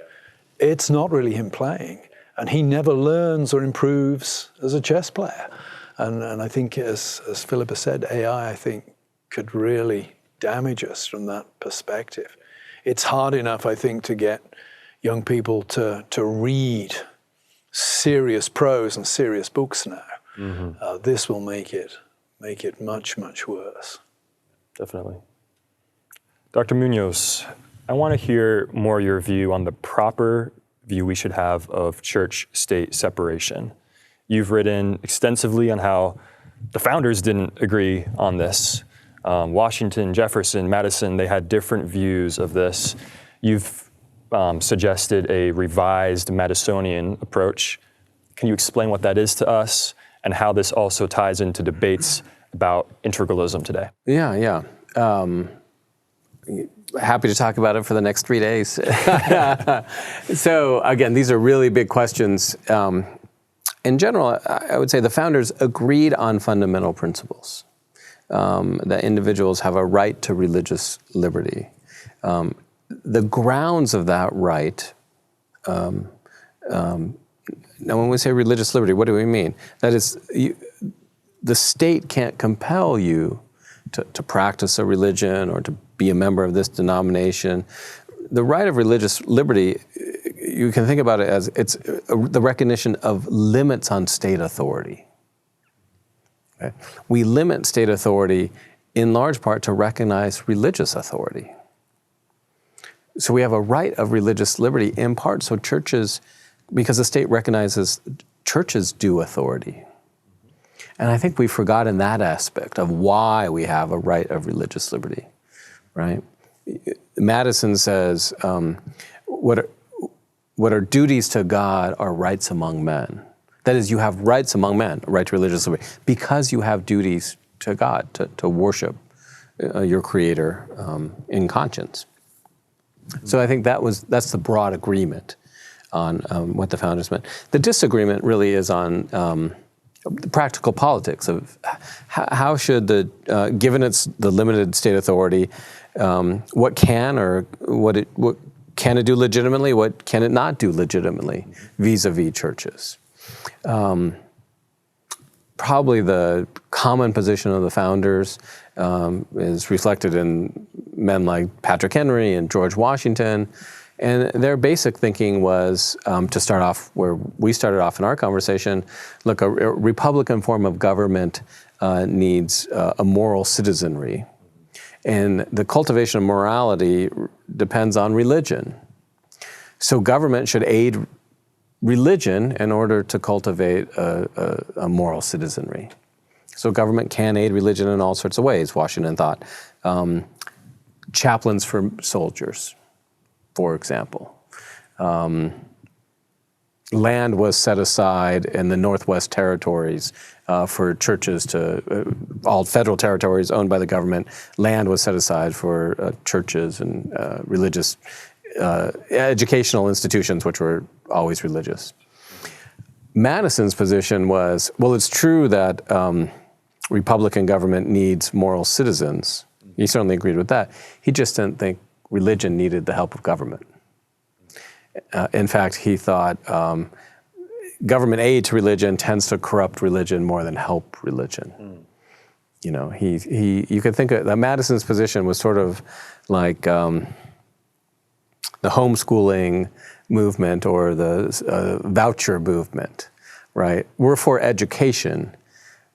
it's not really him playing, and he never learns or improves as a chess player. And I think, as Phillip has said, AI, I think, could really damage us from that perspective. It's hard enough, I think, to get young people to read serious prose and serious books now. Mm-hmm. This will make it much, much worse. Definitely. Dr. Muñoz, I want to hear more your view on the proper view we should have of church-state separation. You've written extensively on how the founders didn't agree on this. Washington, Jefferson, Madison, they had different views of this. You've suggested a revised Madisonian approach. Can you explain what that is to us and how this also ties into debates about integralism today? Yeah. Happy to talk about it for the next 3 days. So again, these are really big questions. In general, I would say the founders agreed on fundamental principles, that individuals have a right to religious liberty. The grounds of that right, now when we say religious liberty, what do we mean? That is, the state can't compel you to practice a religion or to be a member of this denomination. The right of religious liberty, you can think about it as it's the recognition of limits on state authority. Okay? We limit state authority in large part to recognize religious authority. So we have a right of religious liberty in part so churches, because the state recognizes churches due authority. And I think we've forgotten that aspect of why we have a right of religious liberty, right? Madison says, what are duties to God are rights among men. That is, you have rights among men, a right to religious liberty, because you have duties to God, to worship your Creator in conscience. So I think that's the broad agreement on what the founders meant. The disagreement really is on the practical politics of how should given the limited state authority, what can it do legitimately, what can it not do legitimately vis-a-vis churches. Probably the common position of the founders is reflected in men like Patrick Henry and George Washington. And their basic thinking was, to start off where we started off in our conversation, look, a Republican form of government needs a moral citizenry. And the cultivation of morality depends on religion. So government should aid religion in order to cultivate a moral citizenry. So government can aid religion in all sorts of ways, Washington thought. Chaplains for soldiers, for example. Land was set aside in the Northwest Territories for churches all federal territories owned by the government. Land was set aside for churches and religious educational institutions, which were always religious. Madison's position was, well, it's true that Republican government needs moral citizens. He certainly agreed with that. He just didn't think religion needed the help of government. In fact, he thought government aid to religion tends to corrupt religion more than help religion. You know, you could think that Madison's position was sort of like the homeschooling movement or the voucher movement, right? We're for education,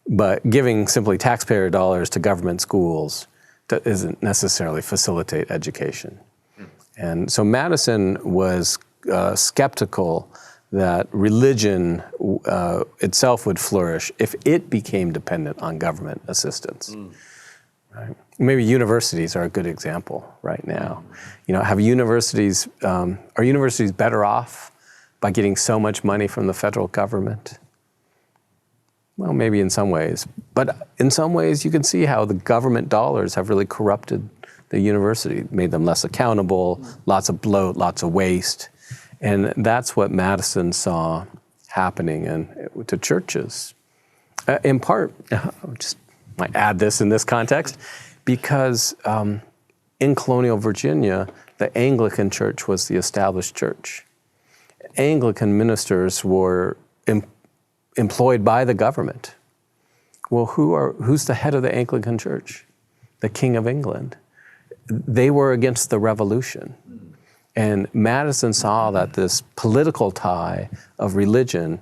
but giving simply taxpayer dollars to government schools doesn't necessarily facilitate education. And so Madison was skeptical that religion itself would flourish if it became dependent on government assistance. Right? Maybe universities are a good example right now. You know, are universities better off by getting so much money from the federal government? Well, maybe in some ways. But in some ways, you can see how the government dollars have really corrupted the university, made them less accountable, lots of bloat, lots of waste. And that's what Madison saw happening to churches. In part, I just might add this in this context, because in colonial Virginia, the Anglican Church was the established church. Anglican ministers were employed by the government. Well, who's the head of the Anglican Church? The King of England. They were against the revolution. And Madison saw that this political tie of religion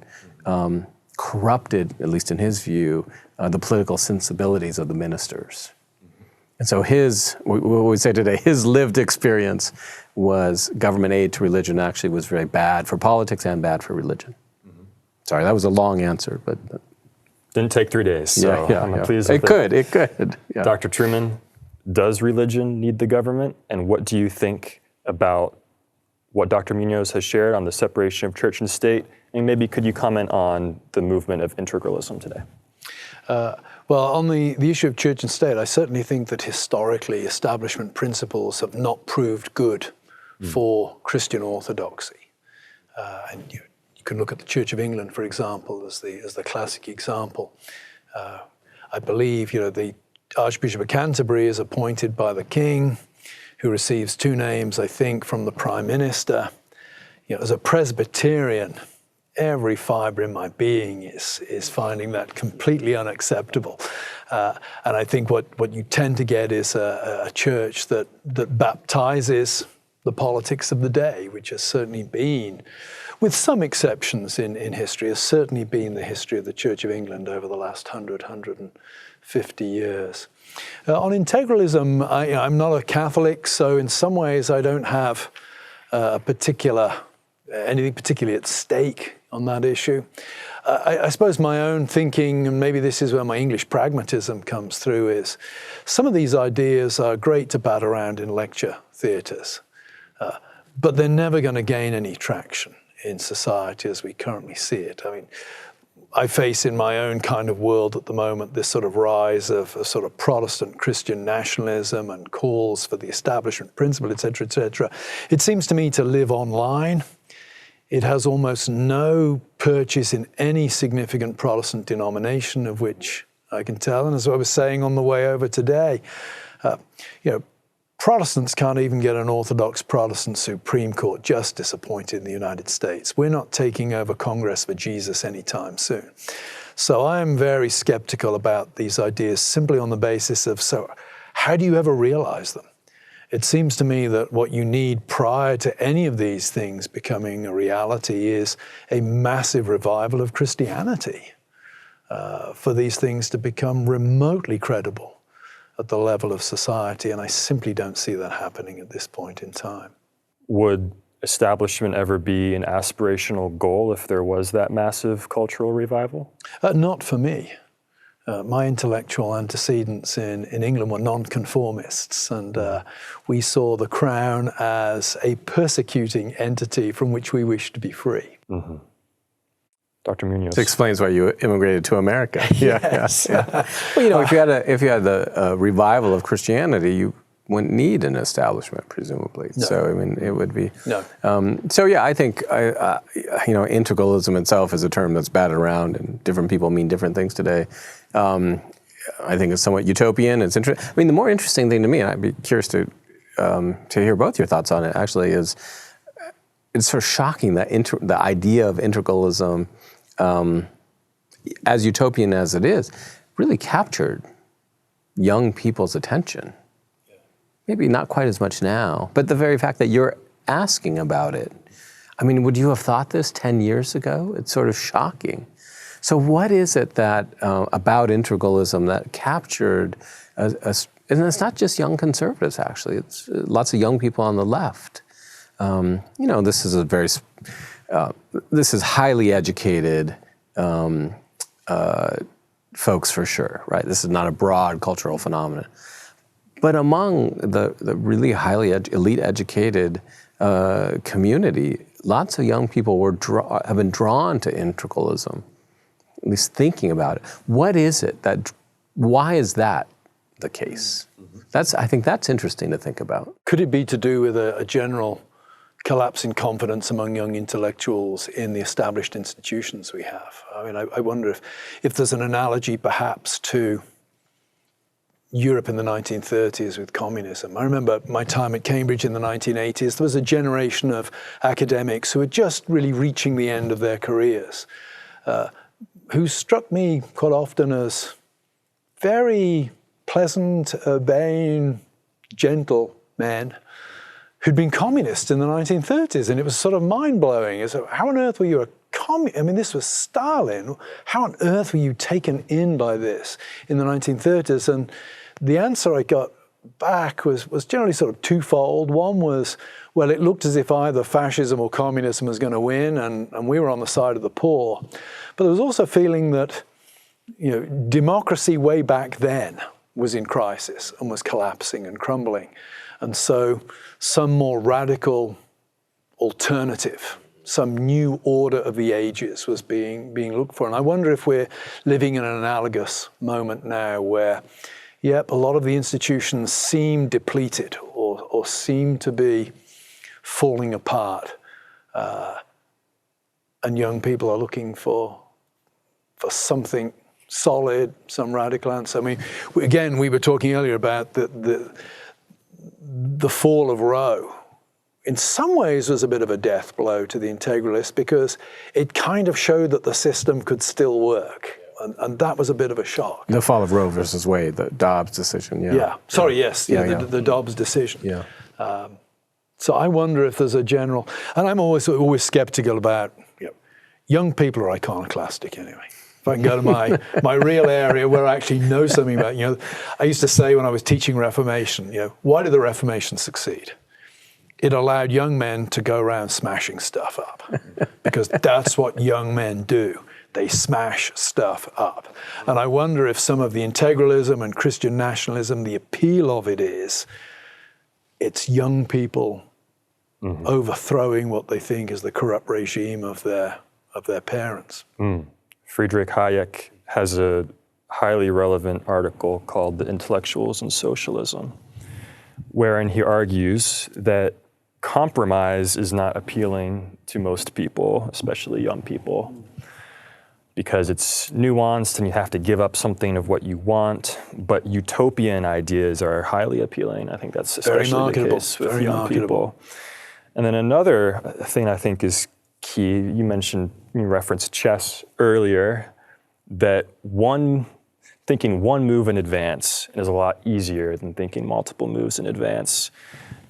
corrupted, at least in his view, the political sensibilities of the ministers. And so what we say today, his lived experience was government aid to religion actually was very bad for politics and bad for religion. Sorry, that was a long answer, but didn't take 3 days, so I'm pleased with it. It could. Yeah. Dr. Trueman, does religion need the government? And what do you think about what Dr. Muñoz has shared on the separation of church and state? And maybe could you comment on the movement of integralism today? Well, on the issue of church and state, I certainly think that historically establishment principles have not proved good for Christian orthodoxy. And you can look at the Church of England, for example, as the classic example. I believe, the Archbishop of Canterbury is appointed by the king, who receives 2 names, I think, from the Prime Minister. As a Presbyterian, every fiber in my being is finding that completely unacceptable. And I think what you tend to get is a church that baptizes the politics of the day, which has certainly been, with some exceptions in history, has certainly been the history of the Church of England over the last 150 years. On integralism, I'm not a Catholic, so in some ways I don't have anything particularly at stake on that issue. I suppose my own thinking, and maybe this is where my English pragmatism comes through, is some of these ideas are great to bat around in lecture theatres, but they're never going to gain any traction in society as we currently see it. I mean, I face in my own kind of world at the moment this sort of rise of a sort of Protestant Christian nationalism and calls for the establishment principle, et cetera, et cetera. It seems to me to live online. It has almost no purchase in any significant Protestant denomination of which I can tell. And as I was saying on the way over today, Protestants can't even get an Orthodox Protestant Supreme Court justice appointed in the United States. We're not taking over Congress for Jesus anytime soon. So I am very skeptical about these ideas simply on the basis of, so how do you ever realize them? It seems to me that what you need prior to any of these things becoming a reality is a massive revival of Christianity for these things to become remotely credible at the level of society, and I simply don't see that happening at this point in time. Would establishment ever be an aspirational goal if there was that massive cultural revival? Not for me. My intellectual antecedents in England were nonconformists, and we saw the crown as a persecuting entity from which we wished to be free. Mm-hmm. Dr. Muñoz. This explains why you immigrated to America. Yes. Yeah. Well, if you had the revival of Christianity, you wouldn't need an establishment, presumably. No. So, I mean, it would be. No. I think, integralism itself is a term that's batted around, and different people mean different things today. I think it's somewhat utopian. It's interesting. I mean, the more interesting thing to me, and I'd be curious to hear both your thoughts on it, actually, is it's sort of shocking that the idea of integralism, as utopian as it is, really captured young people's attention. Maybe not quite as much now, but the very fact that you're asking about it. I mean, would you have thought this 10 years ago? It's sort of shocking. So what is it that about integralism that captured and it's not just young conservatives, actually. It's lots of young people on the left. This is this is highly educated folks for sure, right? This is not a broad cultural phenomenon. But among the really highly elite educated community, lots of young people have been drawn to integralism, at least thinking about it. What is it why is that the case? I think that's interesting to think about. Could it be to do with a general collapse in confidence among young intellectuals in the established institutions we have? I mean, I wonder if there's an analogy perhaps to Europe in the 1930s with communism. I remember my time at Cambridge in the 1980s. There was a generation of academics who were just really reaching the end of their careers, who struck me quite often as very pleasant, urbane, gentle men who'd been communists in the 1930s. And it was sort of mind-blowing. So how on earth were you a communist? I mean, this was Stalin. How on earth were you taken in by this in the 1930s? And the answer I got back was generally sort of twofold. One was, well, it looked as if either fascism or communism was going to win, and we were on the side of the poor. But there was also a feeling that, democracy way back then was in crisis and was collapsing and crumbling. And so some more radical alternative, some new order of the ages was being looked for. And I wonder if we're living in an analogous moment now where, a lot of the institutions seem depleted or seem to be falling apart. And young people are looking for something solid, some radical answer. I mean, we were talking earlier about the fall of Roe. In some ways was a bit of a death blow to the integralists because it kind of showed that the system could still work. And that was a bit of a shock. The fall of Roe versus Wade, the Dobbs decision, the Dobbs decision. Yeah. So I wonder if there's a general, and I'm always skeptical about, young people are iconoclastic anyway. If I can go to my real area where I actually know something about, I used to say when I was teaching Reformation, why did the Reformation succeed? It allowed young men to go around smashing stuff up because that's what young men do. They smash stuff up. And I wonder if some of the integralism and Christian nationalism, the appeal of it is, it's young people overthrowing what they think is the corrupt regime of their parents. Friedrich Hayek has a highly relevant article called The Intellectuals and Socialism, wherein he argues that compromise is not appealing to most people, especially young people, because it's nuanced and you have to give up something of what you want, but utopian ideas are highly appealing. I think that's especially the case with young people. And then another thing I think is key, you referenced chess earlier, that thinking one move in advance is a lot easier than thinking multiple moves in advance.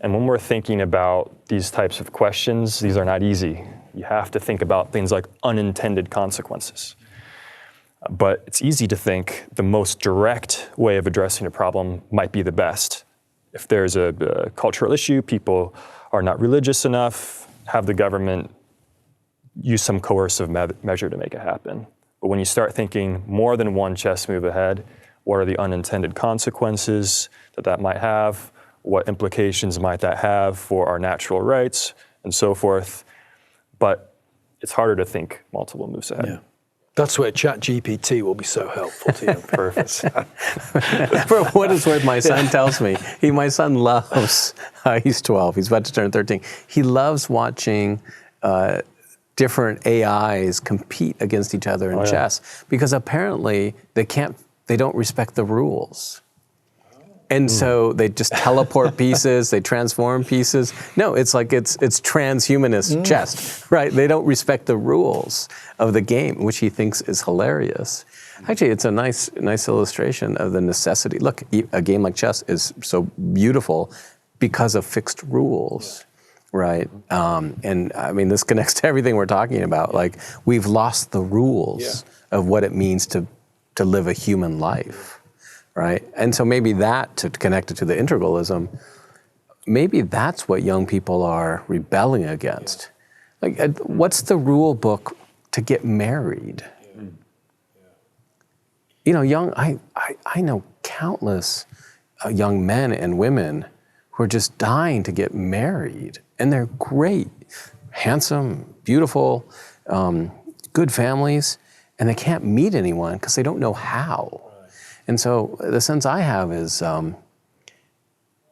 And when we're thinking about these types of questions, these are not easy. You have to think about things like unintended consequences. But it's easy to think the most direct way of addressing a problem might be the best. If there's a cultural issue, people are not religious enough, have the government use some coercive measure to make it happen. But when you start thinking more than one chess move ahead, what are the unintended consequences that might have? What implications might that have for our natural rights and so forth? But it's harder to think multiple moves ahead. Yeah. That's where ChatGPT will be so helpful to you. Perfect. For what it's worth, my son tells me, my son loves, he's 12, he's about to turn 13. He loves watching different AIs compete against each other in chess because apparently they don't respect the rules. And so they just teleport pieces, they transform pieces. No, it's like it's transhumanist chess, right? They don't respect the rules of the game, which he thinks is hilarious. Actually, it's a nice illustration of the necessity. Look, a game like chess is so beautiful because of fixed rules, right? And I mean, this connects to everything we're talking about. Like, we've lost the rules of what it means to live a human life. right? And so maybe that, to connect it to the integralism, maybe that's what young people are rebelling against. Like, what's the rule book to get married? You know, I know countless young men and women who are just dying to get married, and they're great, handsome, beautiful, good families, and they can't meet anyone because they don't know how. And so the sense I have is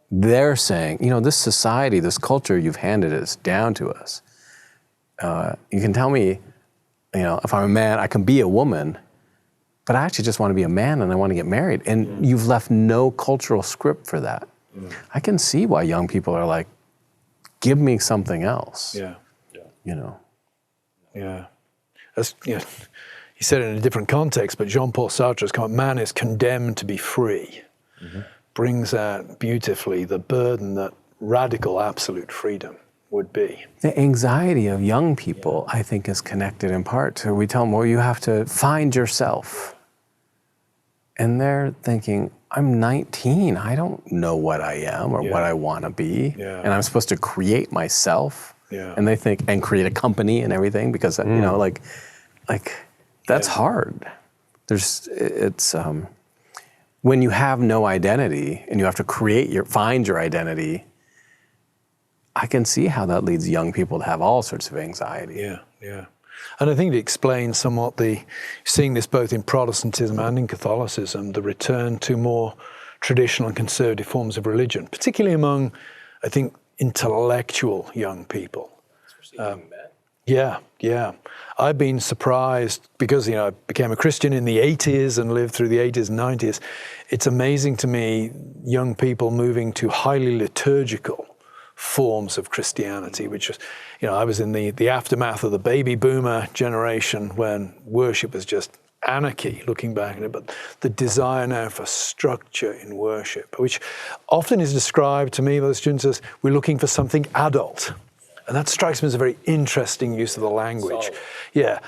they're saying, you know, this society, this culture you've handed us down to us. You can tell me, you know, if I'm a man, I can be a woman, but I actually just want to be a man and I want to get married. And you've left no cultural script for that. I can see why young people are like, give me something else. Yeah. You know. Yeah. That's, you know, he said it in a different context, but Jean-Paul Sartre's comment, man is condemned to be free, brings out beautifully the burden that radical absolute freedom would be. The anxiety of young people, I think, is connected in part to, we tell them, well, you have to find yourself. And they're thinking, I'm 19, I don't know what I am or what I want to be. And I'm supposed to create myself. And they think, and create a company and everything, because, you know, like that's hard. It's, when you have no identity and you have to find your identity, I can see how that leads young people to have all sorts of anxiety. And I think it explains somewhat seeing this both in Protestantism and in Catholicism, the return to more traditional and conservative forms of religion, particularly among, I think, intellectual young people. I've been surprised because, you know, I became a Christian in the 80s and lived through the 80s and 90s. It's amazing to me, young people moving to highly liturgical forms of Christianity, which was, you know, I was in the aftermath of the baby boomer generation when worship was just anarchy, looking back at it, but the desire now for structure in worship, which often is described to me by the students as we're looking for something adult. And that strikes me as a very interesting use of the language. Yeah,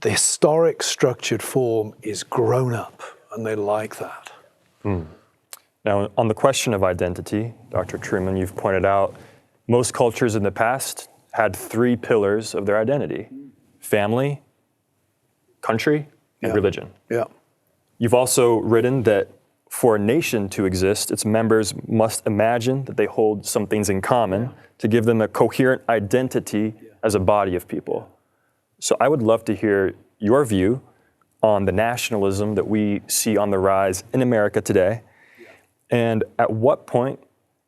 the historic structured form is grown up, and they like that. Now, on the question of identity, Dr. Trueman, you've pointed out most cultures in the past had three pillars of their identity: family, country, and religion. You've also written that for a nation to exist, its members must imagine that they hold some things in common to give them a coherent identity as a body of people. So I would love to hear your view on the nationalism that we see on the rise in America today. And at what point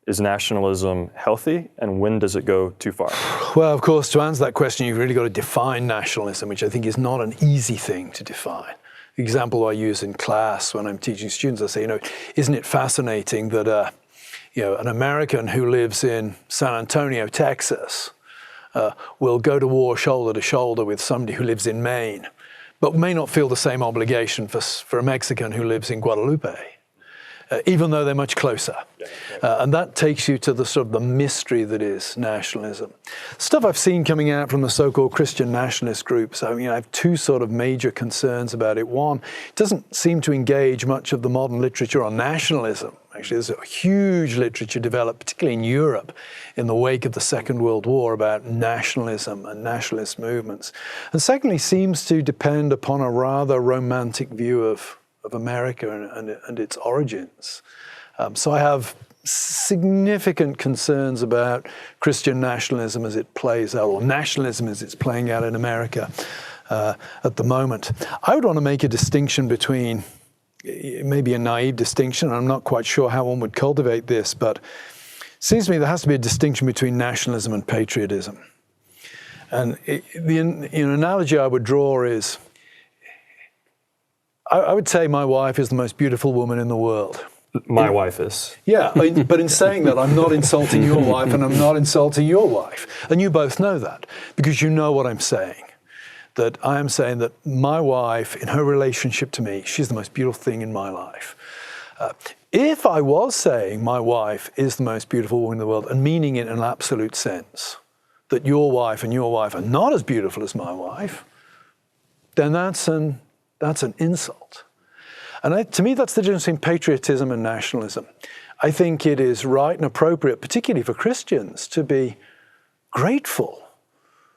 is nationalism healthy, and when does it go too far? Well, of course, to answer that question, you've really got to define nationalism, which I think is not an easy thing to define. The example I use in class when I'm teaching students, I say, you know, isn't it fascinating that you know, an American who lives in San Antonio, Texas, will go to war shoulder to shoulder with somebody who lives in Maine, but may not feel the same obligation for a Mexican who lives in Guadalupe, even though they're much closer. And that takes you to the sort of the mystery that is nationalism. Stuff I've seen coming out from the so-called Christian nationalist groups, I mean, I have two sort of major concerns about it. One, it doesn't seem to engage much of the modern literature on nationalism. Actually, there's a huge literature developed, particularly in Europe, in the wake of the Second World War about nationalism and nationalist movements. And secondly, seems to depend upon a rather romantic view of America and its origins. So I have significant concerns about Christian nationalism as it plays out, or nationalism as it's playing out in America at the moment. I would want to make a distinction between, maybe a naive distinction, I'm not quite sure how one would cultivate this, but it seems to me there has to be a distinction between nationalism and patriotism. And the analogy I would draw is, I would say my wife is the most beautiful woman in the world. My wife is. Yeah, but in saying that, I'm not insulting your wife and I'm not insulting your wife. And you both know that, because you know what I'm saying. That I am saying that my wife, in her relationship to me, she's the most beautiful thing in my life. If I was saying my wife is the most beautiful woman in the world, and meaning it in an absolute sense, that your wife and your wife are not as beautiful as my wife, then that's an insult. And to me, that's the difference between patriotism and nationalism. I think it is right and appropriate, particularly for Christians, to be grateful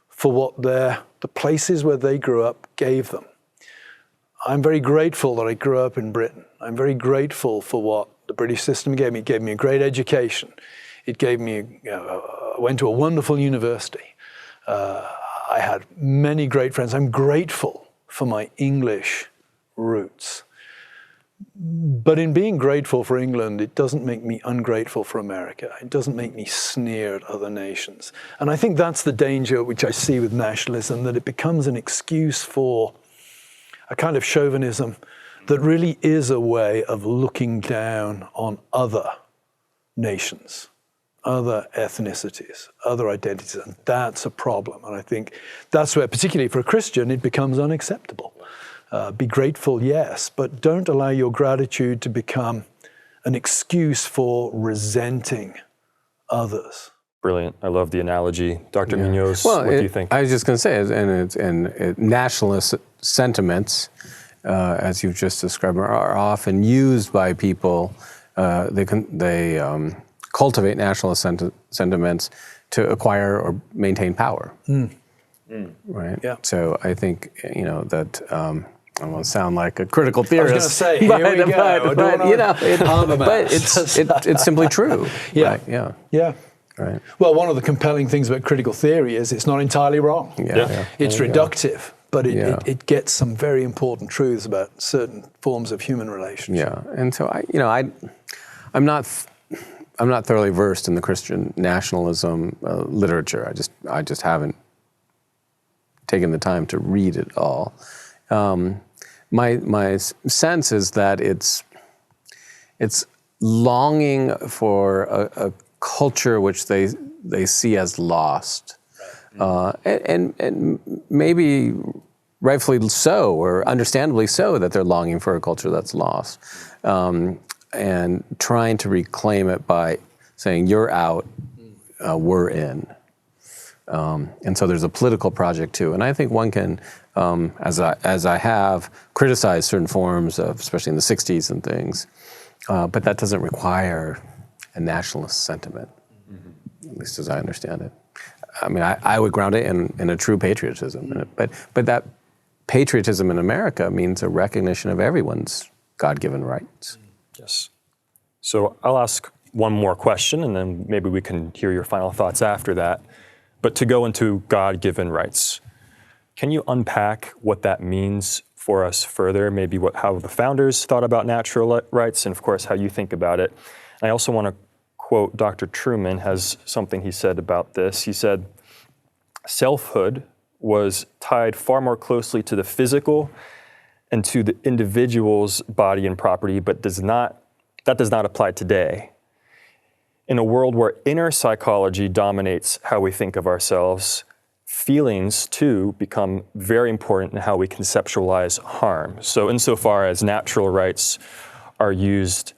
for what the places where they grew up gave them. I'm very grateful that I grew up in Britain. I'm very grateful for what the British system gave me. It gave me a great education. It gave me, I went to a wonderful university. I had many great friends. I'm grateful for my English roots. But in being grateful for England, it doesn't make me ungrateful for America. It doesn't make me sneer at other nations. And I think that's the danger which I see with nationalism, that it becomes an excuse for a kind of chauvinism that really is a way of looking down on other nations, other ethnicities, other identities. And that's a problem. And I think that's where, particularly for a Christian, it becomes unacceptable. Be grateful, yes, but don't allow your gratitude to become an excuse for resenting others. Brilliant. I love the analogy. Dr. Muñoz, what do you think? I was just going to say, nationalist sentiments, as you've just described, are often used by people. They cultivate nationalist sentiments to acquire or maintain power. Right? Yeah. So I think, that... I won't sound like a critical theorist. I was going to say, here we go. But it's simply true. Yeah. Right? Yeah. Right. Well, one of the compelling things about critical theory is it's not entirely wrong. Yeah. It's reductive, but it gets some very important truths about certain forms of human relationships. Yeah, and so I'm not thoroughly versed in the Christian nationalism literature. I just haven't taken the time to read it all. My sense is that it's longing for a culture which they see as lost, and maybe rightfully so, or understandably so, that they're longing for a culture that's lost, and trying to reclaim it by saying, "You're out, we're in." And so there's a political project too, and I think one can, as I have criticized certain forms of, especially in the '60s and things, but that doesn't require a nationalist sentiment, at least as I understand it. I mean, I would ground it in a true patriotism, but that patriotism in America means a recognition of everyone's God-given rights. Yes. So I'll ask one more question, and then maybe we can hear your final thoughts after that. But to go into God-given rights, can you unpack what that means for us further? Maybe how the founders thought about natural rights, and of course how you think about it. And I also want to quote Dr. Trueman, has something he said about this. He said, "Selfhood was tied far more closely to the physical and to the individual's body and property, but that does not apply today. In a world where inner psychology dominates how we think of ourselves, feelings too become very important in how we conceptualize harm." So insofar as natural rights are used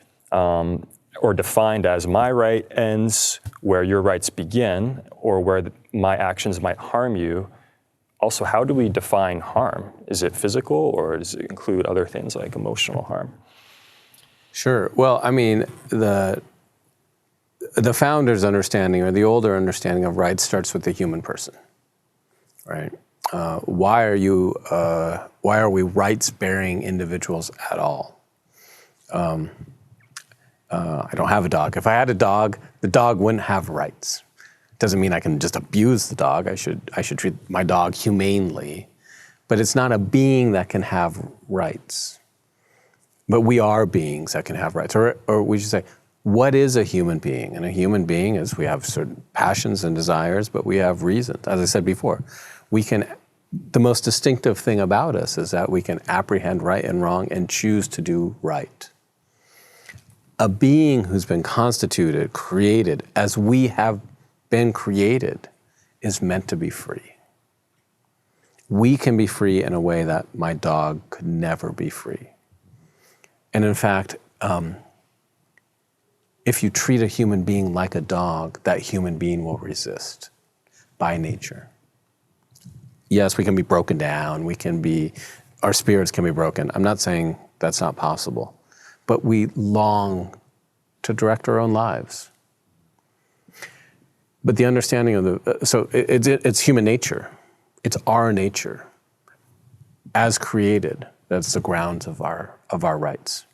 or defined as my right ends where your rights begin, or where my actions might harm you, also, how do we define harm? Is it physical, or does it include other things like emotional harm? Sure. Well, I mean, the founder's understanding, or the older understanding of rights, starts with the human person, right? Why are we rights-bearing individuals at all? I don't have a dog. If I had a dog, the dog wouldn't have rights. Doesn't mean I can just abuse the dog. I should treat my dog humanely, but it's not a being that can have rights. But we are beings that can have rights, or we should say, what is a human being? And a human being is, we have certain passions and desires, but we have reasons. As I said before, the most distinctive thing about us is that we can apprehend right and wrong and choose to do right. A being who's been constituted, created, as we have been created, is meant to be free. We can be free in a way that my dog could never be free. And in fact, if you treat a human being like a dog, that human being will resist by nature. Yes, we can be broken down, our spirits can be broken. I'm not saying That's not possible. But we long to direct our own lives. But the understanding of it's human nature. It's our nature as created. That's the grounds of our rights.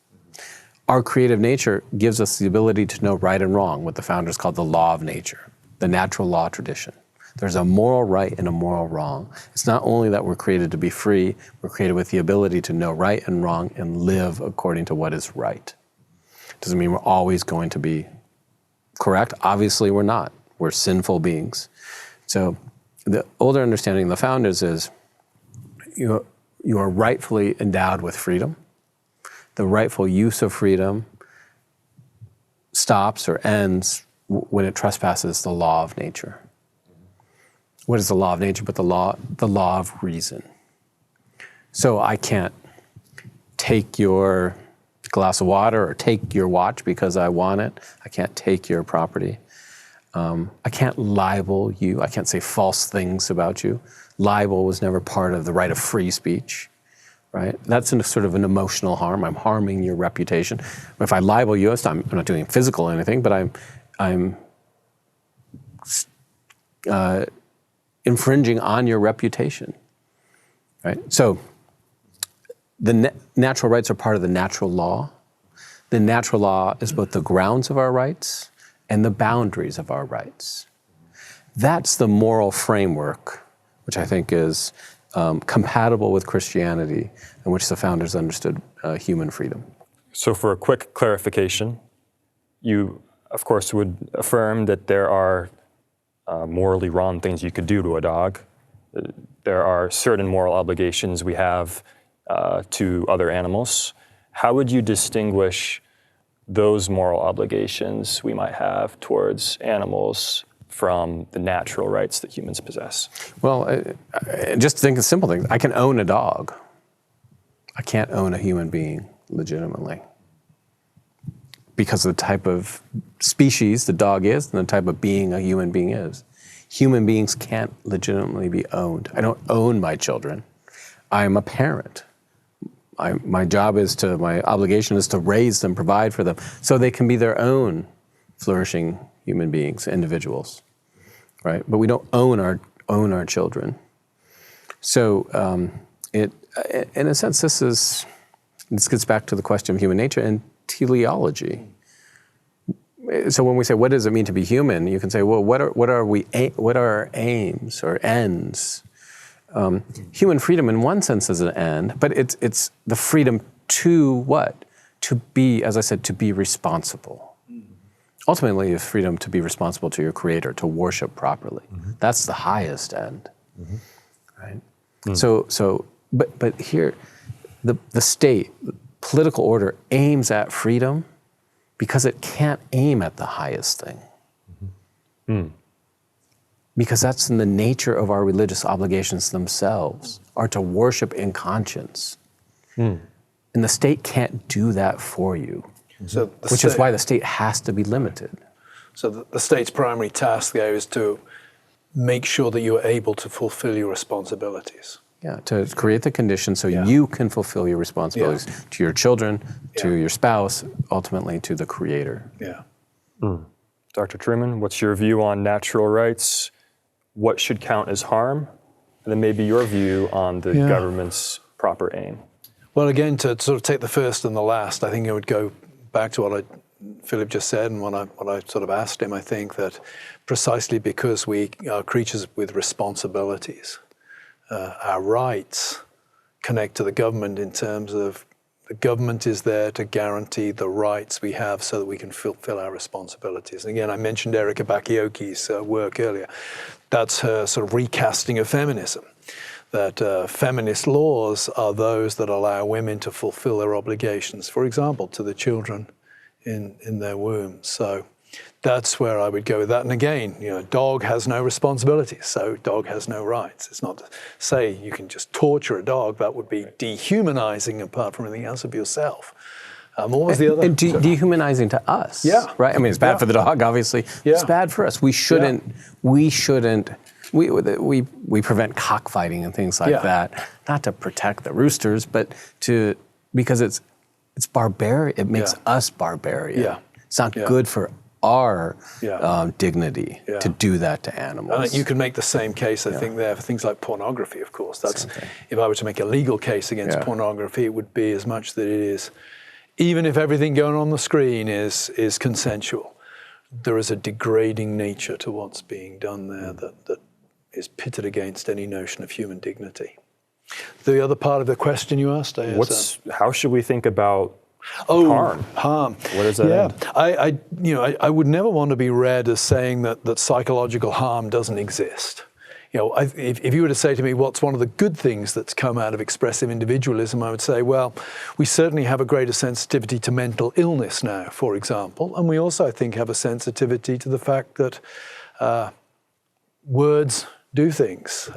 Our creative nature gives us the ability to know right and wrong, what the founders called the law of nature, the natural law tradition. There's a moral right and a moral wrong. It's not only that we're created to be free, we're created with the ability to know right and wrong and live according to what is right. Doesn't mean we're always going to be correct. Obviously, we're not. We're sinful beings. So the older understanding of the founders is you are rightfully endowed with freedom. The rightful use of freedom stops or ends when it trespasses the law of nature. What is the law of nature but the law of reason? So I can't take your glass of water or take your watch because I want it. I can't take your property. I can't libel you. I can't say false things about you. Libel was never part of the right of free speech, right? That's sort of an emotional harm. I'm harming your reputation. If I libel you, I'm not doing physical anything, but I'm infringing on your reputation, right? So the natural rights are part of the natural law. The natural law is both the grounds of our rights and the boundaries of our rights. That's the moral framework, which I think is compatible with Christianity, in which the founders understood human freedom. So for a quick clarification, you, of course, would affirm that there are morally wrong things you could do to a dog. There are certain moral obligations we have to other animals. How would you distinguish those moral obligations we might have towards animals from the natural rights that humans possess? Well, just think of simple things. I can own a dog. I can't own a human being legitimately because of the type of species the dog is and the type of being a human being is. Human beings can't legitimately be owned. I don't own my children. I'm a parent. My obligation is to raise them, provide for them, so they can be their own flourishing human beings, individuals, right? But we don't own our children. So in a sense, this gets back to the question of human nature and teleology. So when we say, what does it mean to be human? You can say, well, what are our aims or ends? Human freedom in one sense is an end, but it's the freedom to what? To be, as I said, to be responsible. Ultimately, it's freedom to be responsible to your Creator, to worship properly. That's the highest end, right? But here, the state, political order aims at freedom because it can't aim at the highest thing. Because that's in the nature of our religious obligations themselves, are to worship in conscience. And the state can't do that for you, which is why the state has to be limited. So the state's primary task there is to make sure that you are able to fulfill your responsibilities. Yeah, to create the conditions so you can fulfill your responsibilities to your children, to your spouse, ultimately to the Creator. Dr. Trueman, what's your view on natural rights? What should count as harm? And then maybe your view on the government's proper aim. Well, again, to sort of take the first and the last, I think I would go back to what Phillip just said and what I sort of asked him. I think that precisely because we are creatures with responsibilities, our rights connect to the government in terms of the government is there to guarantee the rights we have so that we can fulfill our responsibilities. And again, I mentioned Erika Bakioki's work earlier. That's her sort of recasting of feminism, that feminist laws are those that allow women to fulfill their obligations, for example, to the children in their womb. So that's where I would go with that. And again, dog has no responsibilities, so dog has no rights. It's not to say you can just torture a dog. That would be dehumanizing apart from anything else of yourself. What was the other? And dehumanizing to us. Right? I mean, it's bad for the dog, obviously. It's bad for us. We prevent cockfighting and things like that, not to protect the roosters, but because It's barbarian. It makes us barbarian. Yeah. It's not good for our dignity Yeah. to do that to animals. I think you can make the same case, I think, there for things like pornography, of course. That's, if I were to make a legal case against pornography, it would be as much that it is, even if everything going on the screen is consensual, there is a degrading nature to what's being done there that is pitted against any notion of human dignity. The other part of the question you asked, how should we think about harm? What does that end? I would never want to be read as saying that psychological harm doesn't exist. If you were to say to me, what's one of the good things that's come out of expressive individualism, I would say, well, we certainly have a greater sensitivity to mental illness now, for example, and we also, I think, have a sensitivity to the fact that words do things.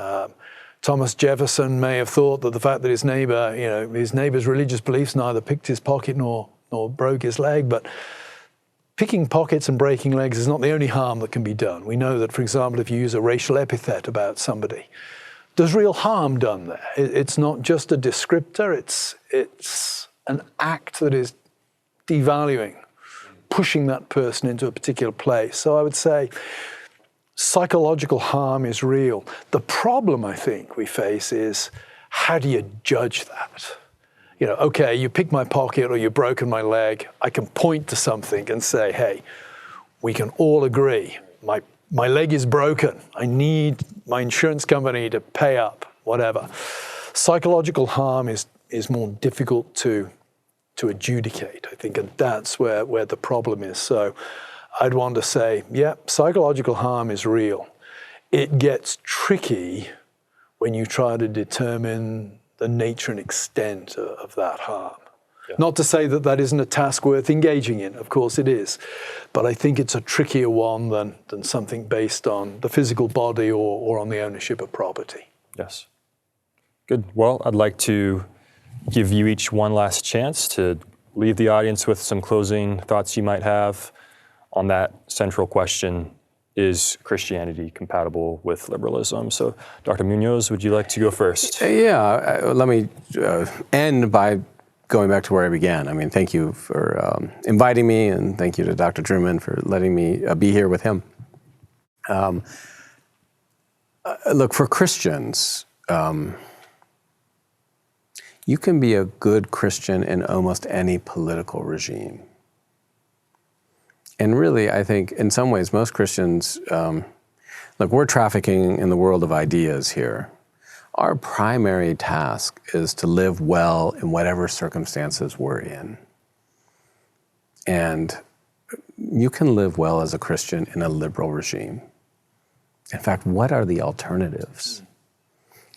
Thomas Jefferson may have thought that the fact that his neighbor's religious beliefs neither picked his pocket nor broke his leg, but picking pockets and breaking legs is not the only harm that can be done. We know that, for example, if you use a racial epithet about somebody, there's real harm done there. It's not just a descriptor, it's an act that is devaluing, pushing that person into a particular place. So I would say psychological harm is real. The problem, I think, we face is, how do you judge that? Okay, you picked my pocket or you've broken my leg. I can point to something and say, hey, we can all agree. My leg is broken. I need my insurance company to pay up, whatever. Psychological harm is more difficult to adjudicate, I think, and that's where the problem is. So I'd want to say, psychological harm is real. It gets tricky when you try to determine the nature and extent of that harm. Yeah. Not to say that isn't a task worth engaging in, of course it is, but I think it's a trickier one than something based on the physical body or on the ownership of property. Yes. Good. Well, I'd like to give you each one last chance to leave the audience with some closing thoughts you might have on that central question: is Christianity compatible with liberalism? So, Dr. Muñoz, would you like to go first? Let me end by going back to where I began. I mean, thank you for inviting me, and thank you to Dr. Trueman for letting me be here with him. Look, for Christians, you can be a good Christian in almost any political regime. And really, I think, in some ways, most Christians, look, we're trafficking in the world of ideas here. Our primary task is to live well in whatever circumstances we're in. And you can live well as a Christian in a liberal regime. In fact, what are the alternatives?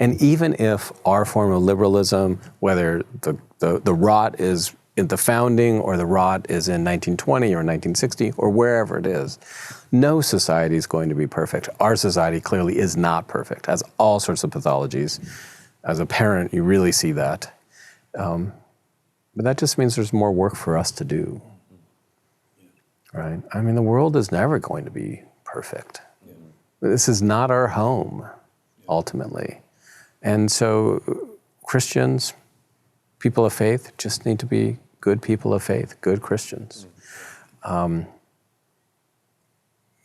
And even if our form of liberalism, whether the rot is in the founding or the rot is in 1920 or 1960 or wherever it is, no society is going to be perfect. Our society clearly is not perfect, has all sorts of pathologies. As a parent, you really see that. But that just means there's more work for us to do, right? I mean, the world is never going to be perfect. This is not our home, ultimately. And so Christians, people of faith, just need to be good people of faith, good Christians.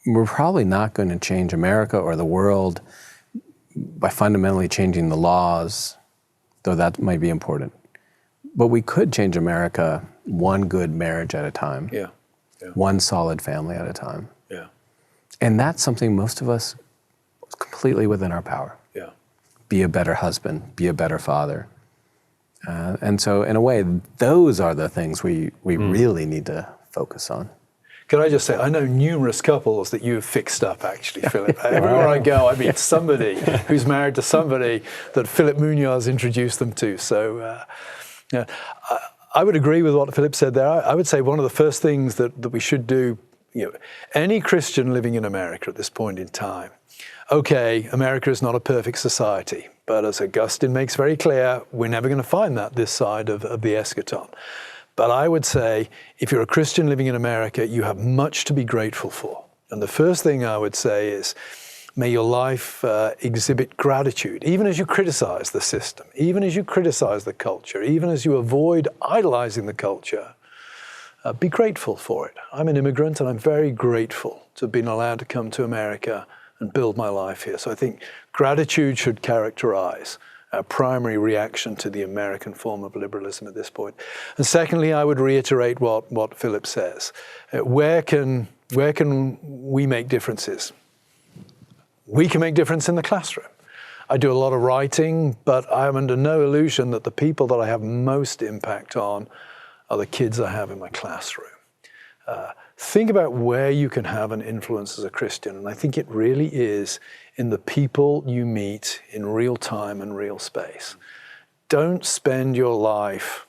We're probably not going to change America or the world by fundamentally changing the laws, though that might be important. But we could change America one good marriage at a time, one solid family at a time. And that's something most of us is completely within our power. Be a better husband, be a better father. And so, in a way, those are the things we really need to focus on. Can I just say, I know numerous couples that you've fixed up, actually, Philip. Everywhere I go, I meet somebody who's married to somebody that Philip Muñoz introduced them to. So, I would agree with what Philip said there. I would say one of the first things that we should do, any Christian living in America at this point in time, okay, America is not a perfect society, but as Augustine makes very clear, we're never going to find that this side of the eschaton. But I would say, if you're a Christian living in America, you have much to be grateful for. And the first thing I would say is, May your life exhibit gratitude, even as you criticize the system, even as you criticize the culture, even as you avoid idolizing the culture. Be grateful for it. I'm an immigrant and I'm very grateful to have been allowed to come to America and build my life here. So I think gratitude should characterize our primary reaction to the American form of liberalism at this point. And secondly, I would reiterate what Phillip says. Where can we make differences? We can make difference in the classroom. I do a lot of writing, but I'm under no illusion that the people that I have most impact on are the kids I have in my classroom. Think about where you can have an influence as a Christian, and I think it really is in the people you meet in real time and real space. Don't spend your life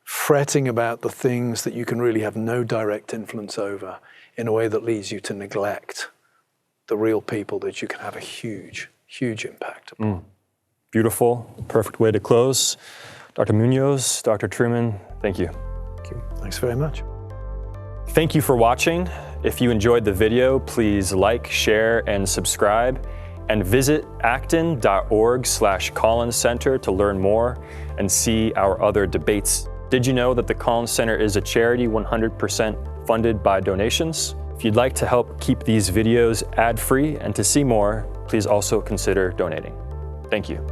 fretting about the things that you can really have no direct influence over in a way that leads you to neglect the real people that you can have a huge, huge impact upon. Beautiful, perfect way to close. Dr. Muñoz, Dr. Trueman, thank you. Thank you. Thanks very much. Thank you for watching. If you enjoyed the video, please like, share, and subscribe. And visit acton.org/Collins Center to learn more and see our other debates. Did you know that the Collins Center is a charity 100% funded by donations? If you'd like to help keep these videos ad-free and to see more, please also consider donating. Thank you.